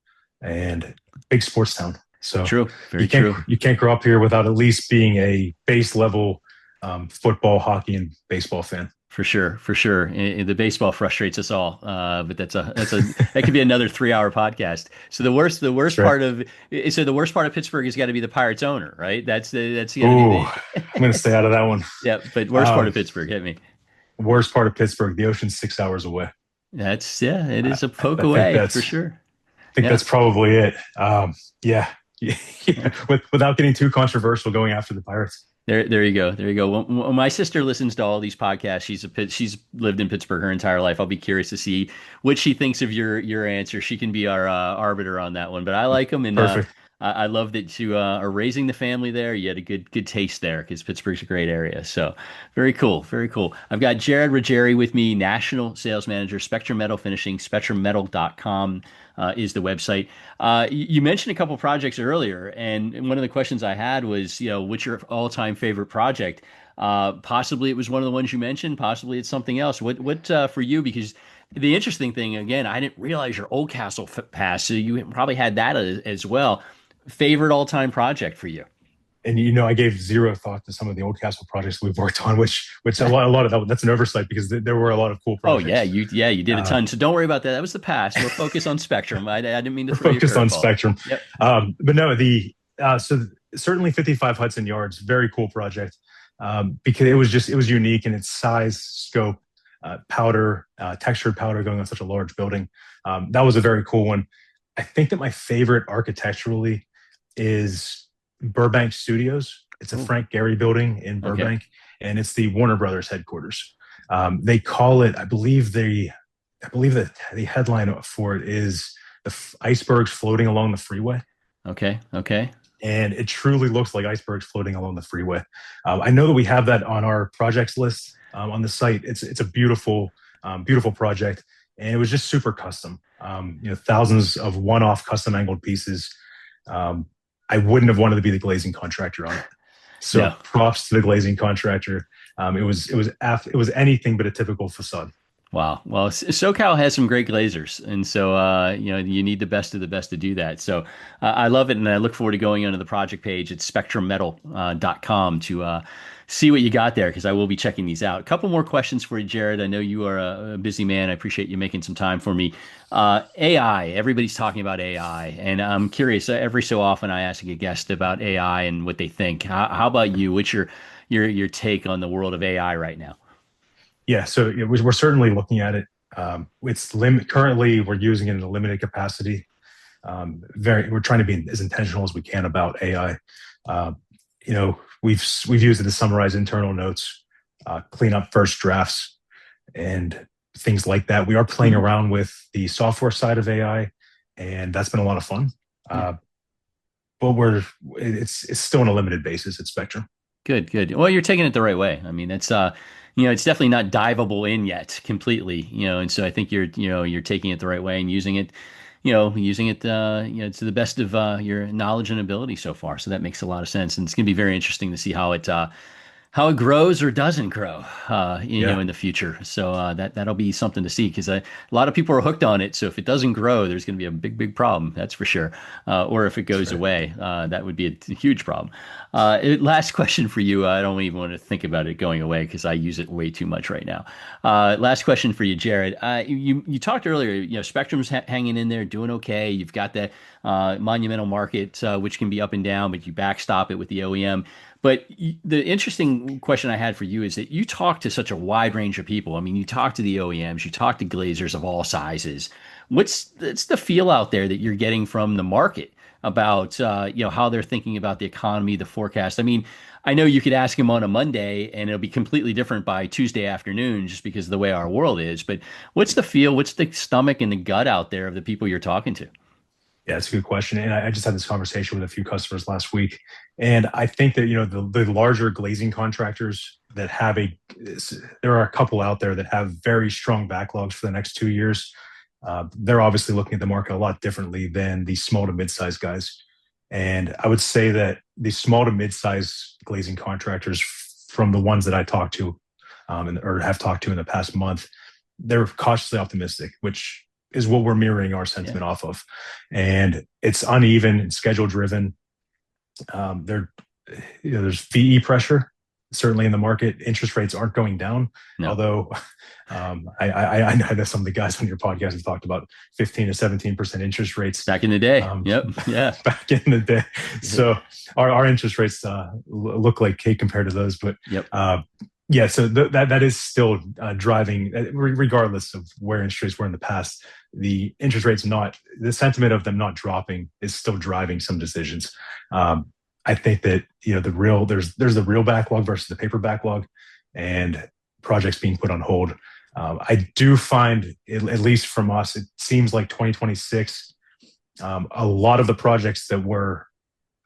and big sports town. So true, very true. You can't grow up here without at least being a base level football, hockey, and baseball fan. For sure. The baseball frustrates us all, but that could be another 3-hour podcast. So the worst part of Pittsburgh has got to be the Pirates owner, right? That's I'm going to stay out of that one. Yeah, but worst part of Pittsburgh, hit me. Worst part of Pittsburgh, the ocean's 6 hours away. It is a poke away for sure. I think that's probably it. Yeah. Without getting too controversial, going after the Pirates. There you go. When my sister listens to all these podcasts, she's lived in Pittsburgh her entire life. I'll be curious to see what she thinks of your answer. She can be our arbiter on that one. But I like them, and perfect. I love that you are raising the family there. You had a good taste there, because Pittsburgh's a great area. So very cool. I've got Jared Ruggieri with me, National Sales Manager, Spectrum Metal Finishing. SpectrumMetal.com is the website. You mentioned a couple projects earlier, and one of the questions I had was, what's your all-time favorite project? Possibly it was one of the ones you mentioned. Possibly it's something else. What for you? Because the interesting thing, again, I didn't realize your Oldcastle passed, so you probably had that as well. Favorite all-time project for you? And I gave zero thought to some of the Oldcastle projects we've worked on, which a lot of that's an oversight, because there were a lot of cool projects. Oh yeah, you did a ton. So don't worry about that. That was the past. We're focused on Spectrum. I didn't mean to throw you a focused on curveball. Spectrum. Yep. But no, so certainly 55 Hudson Yards, very cool project, because it was unique in its size, scope, powder, textured powder going on such a large building. That was a very cool one. I think that my favorite architecturally is Burbank Studios. It's a Frank Gehry building in Burbank, and it's the Warner Brothers headquarters. They call it, I believe that the headline for it is the icebergs floating along the freeway. Okay. And it truly looks like icebergs floating along the freeway. I know that we have that on our projects list on the site. It's a beautiful project. and it was just super custom. Thousands of one-off custom angled pieces. I wouldn't have wanted to be the glazing contractor on it. So Yeah. props to the glazing contractor. It was anything but a typical facade. Wow. Well, SoCal has some great glazers, and so you need the best of the best to do that. So I love it, and I look forward to going onto the project page at spectrummetal.com to see what you got there, because I will be checking these out. A couple more questions for you, Jared. I know you are a busy man. I appreciate you making some time for me. AI. Everybody's talking about AI, and I'm curious. Every so often, I ask a guest about AI and what they think. How about you? What's your take on the world of AI right now? Yeah, so we're certainly looking at it. Currently we're using it in a limited capacity. We're trying to be as intentional as we can about AI. We've used it to summarize internal notes, clean up first drafts, and things like that. We are playing around with the software side of AI, and that's been a lot of fun. But it's still on a limited basis at Spectrum. Good, good. Well, you're taking it the right way. I mean, it's it's definitely not diveable in yet completely, and so I think you're taking it the right way and using it, to the best of your knowledge and ability so far. So that makes a lot of sense, and it's going to be very interesting to see how it grows or doesn't grow, Yeah, in the future. So that'll be something to see, because a lot of people are hooked on it. So if it doesn't grow, there's going to be a big, big problem. That's for sure. Or if it goes away, that would be a huge problem. Last question for you. I don't even want to think about it going away, because I use it way too much right now. Last question for you, Jared. You talked earlier. Spectrum's hanging in there, doing okay. You've got that monumental market, which can be up and down, but you backstop it with the OEM. But the interesting question I had for you is that you talk to such a wide range of people. I mean, you talk to the OEMs, you talk to glazers of all sizes. What's the feel out there that you're getting from the market about how they're thinking about the economy, the forecast? I mean, I know you could ask them on a Monday and it'll be completely different by Tuesday afternoon, just because of the way our world is. But what's the feel? What's the stomach and the gut out there of the people you're talking to? yeah, that's a good question. And I just had this conversation with a few customers last week, and I think that the larger glazing contractors that there are a couple out there that have very strong backlogs for the next 2 years. They're obviously looking at the market a lot differently than the small to mid-sized guys. And I would say that the small to mid-sized glazing contractors, from the ones that I talked to, or have talked to in the past month, they're cautiously optimistic, which is what we're mirroring our sentiment off of. And it's uneven and schedule driven. There's VE pressure certainly in the market. Interest rates aren't going down, No. although I know that some of the guys on your podcast have talked about 15 to 17% interest rates Back in the day. Yep. Yeah. back in the day. So our interest rates look like cake compared to those, but Yep. yeah, so that is still driving, regardless of where interest rates were in the past. The interest rates the sentiment of them not dropping is still driving some decisions. I think that there's the real backlog versus the paper backlog, and projects being put on hold. I do find, at least from us, it seems like 2026. A lot of the projects that were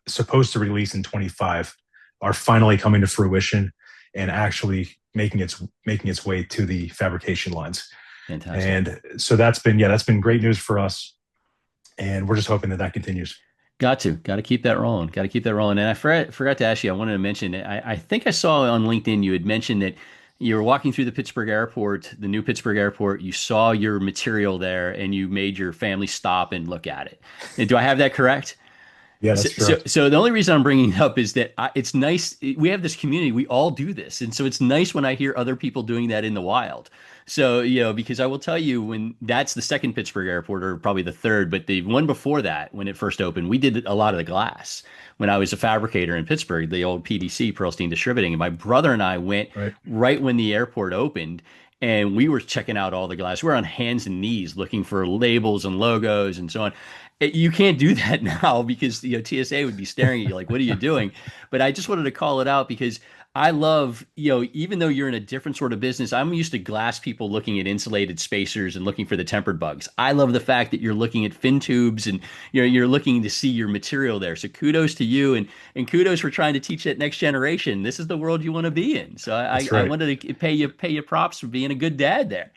supposed to release in 25 are finally coming to fruition and actually making its way to the fabrication lines. Fantastic. And so that's been great news for us, and we're just hoping that continues. Got to keep that rolling. Got to keep that rolling. And I forgot to ask you, I wanted to mention, I think I saw on LinkedIn, you had mentioned that you were walking through the Pittsburgh airport, the new Pittsburgh airport, you saw your material there and you made your family stop and look at it. And do I have that correct? Yeah, that's true. So the only reason I'm bringing it up is that it's nice. We have this community. We all do this. And so it's nice when I hear other people doing that in the wild. So, because I will tell you, when that's the second Pittsburgh airport, or probably the third, but the one before that, when it first opened, we did a lot of the glass when I was a fabricator in Pittsburgh, the old PDC, Pearlstein Distributing. And my brother and I went right when the airport opened, and we were checking out all the glass. We're on hands and knees looking for labels and logos and so on. You can't do that now, because TSA would be staring at you like, what are you doing? But I just wanted to call it out, because I love, even though you're in a different sort of business, I'm used to glass people looking at insulated spacers and looking for the tempered bugs. I love the fact that you're looking at fin tubes and you're looking to see your material there. So kudos to you, and kudos for trying to teach that next generation. This is the world you want to be in. So I wanted to pay you props for being a good dad there.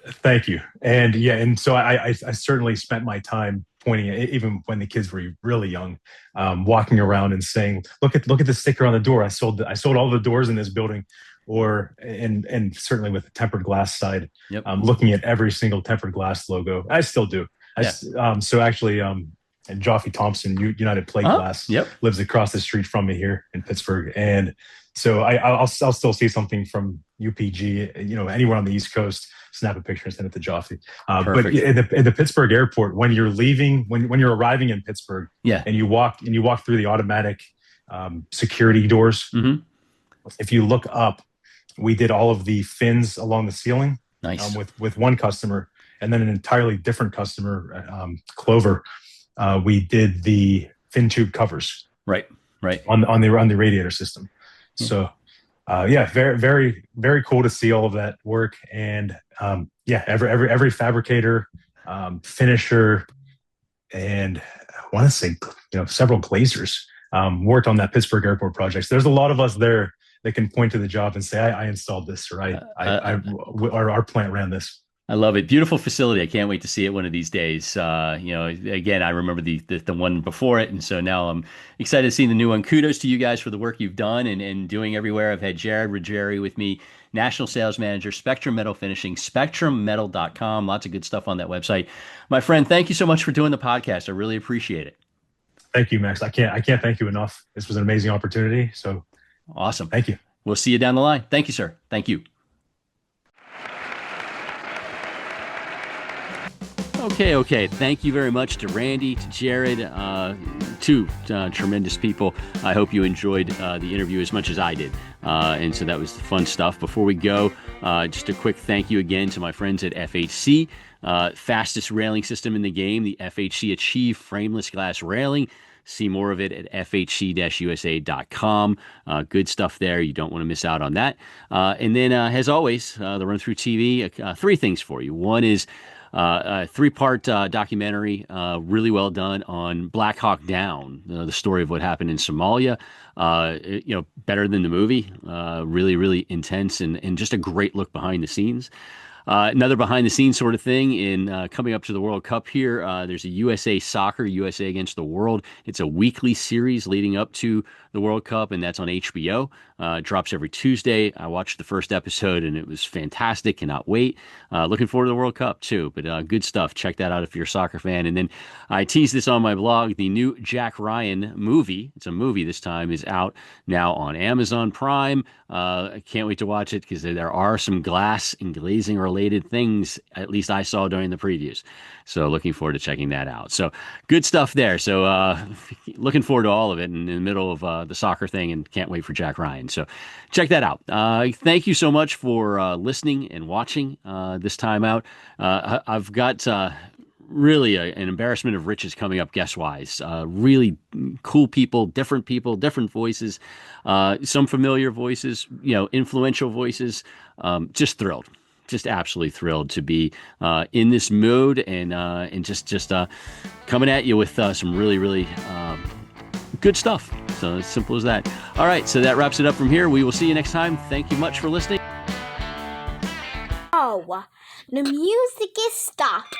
Thank you. And yeah, and so I certainly spent my time pointing at, even when the kids were really young, walking around and saying, look at the sticker on the door. I sold all the doors in this building. Or and certainly with the tempered glass side, Yep. Looking at every single tempered glass logo. I still do. So actually, and Joffy Thompson, United Plate Glass, lives across the street from me here in Pittsburgh, and so I'll still see something from UPG, anywhere on the East Coast, snap a picture and send it to Joffy. But in the Pittsburgh airport, when you're leaving, when you're arriving in Pittsburgh, and you walk through the automatic security doors, if you look up, we did all of the fins along the ceiling. Nice. With one customer, and then an entirely different customer, Clover. We did the fin tube covers. Right. On the radiator system. So, very, very, very cool to see all of that work. And every fabricator, finisher, and I want to say several glazers worked on that Pittsburgh Airport project. So there's a lot of us there that can point to the job and say, I installed this, or our plant ran this. I love it. Beautiful facility. I can't wait to see it one of these days. Again, I remember the one before it, and so now I'm excited to see the new one. Kudos to you guys for the work you've done and doing everywhere. I've had Jared Ruggieri with me, National Sales Manager, Spectrum Metal Finishing, SpectrumMetal.com. Lots of good stuff on that website. My friend, thank you so much for doing the podcast. I really appreciate it. Thank you, Max. I can't thank you enough. This was an amazing opportunity. So awesome. Thank you. We'll see you down the line. Thank you, sir. Thank you. Okay. Thank you very much to Randy, to Jared, two tremendous people. I hope you enjoyed the interview as much as I did. And so that was the fun stuff. Before we go, just a quick thank you again to my friends at FHC. Fastest railing system in the game, the FHC Achieve frameless glass railing. See more of it at fhc-usa.com. Good stuff there. You don't want to miss out on that. And then, as always, the Run Through TV, three things for you. One is a three-part documentary, really well done, on Black Hawk Down, the story of what happened in Somalia. Better than the movie. Really, really intense and just a great look behind the scenes. Another behind-the-scenes sort of thing in coming up to the World Cup here. There's a USA Soccer, USA Against the World. It's a weekly series leading up to the World Cup, and that's on HBO. It drops every Tuesday. I watched the first episode, and it was fantastic. Cannot wait. Looking forward to the World Cup, too. But good stuff. Check that out if you're a soccer fan. And then I teased this on my blog. The new Jack Ryan movie, it's a movie this time, is out now on Amazon Prime. I can't wait to watch it because there are some glass and glazing related things, at least I saw during the previews. So looking forward to checking that out. So good stuff there. So looking forward to all of it in the middle of the soccer thing, and can't wait for Jack Ryan. So check that out. Thank you so much for listening and watching this time out. I've got really an embarrassment of riches coming up guest-wise. Really cool people, different voices, some familiar voices, influential voices. Just thrilled. Just absolutely thrilled to be in this mode and just coming at you with some really, really good stuff. So as simple as that. All right, so that wraps it up from here. We will see you next time. Thank you much for listening. Oh, the music is stopped.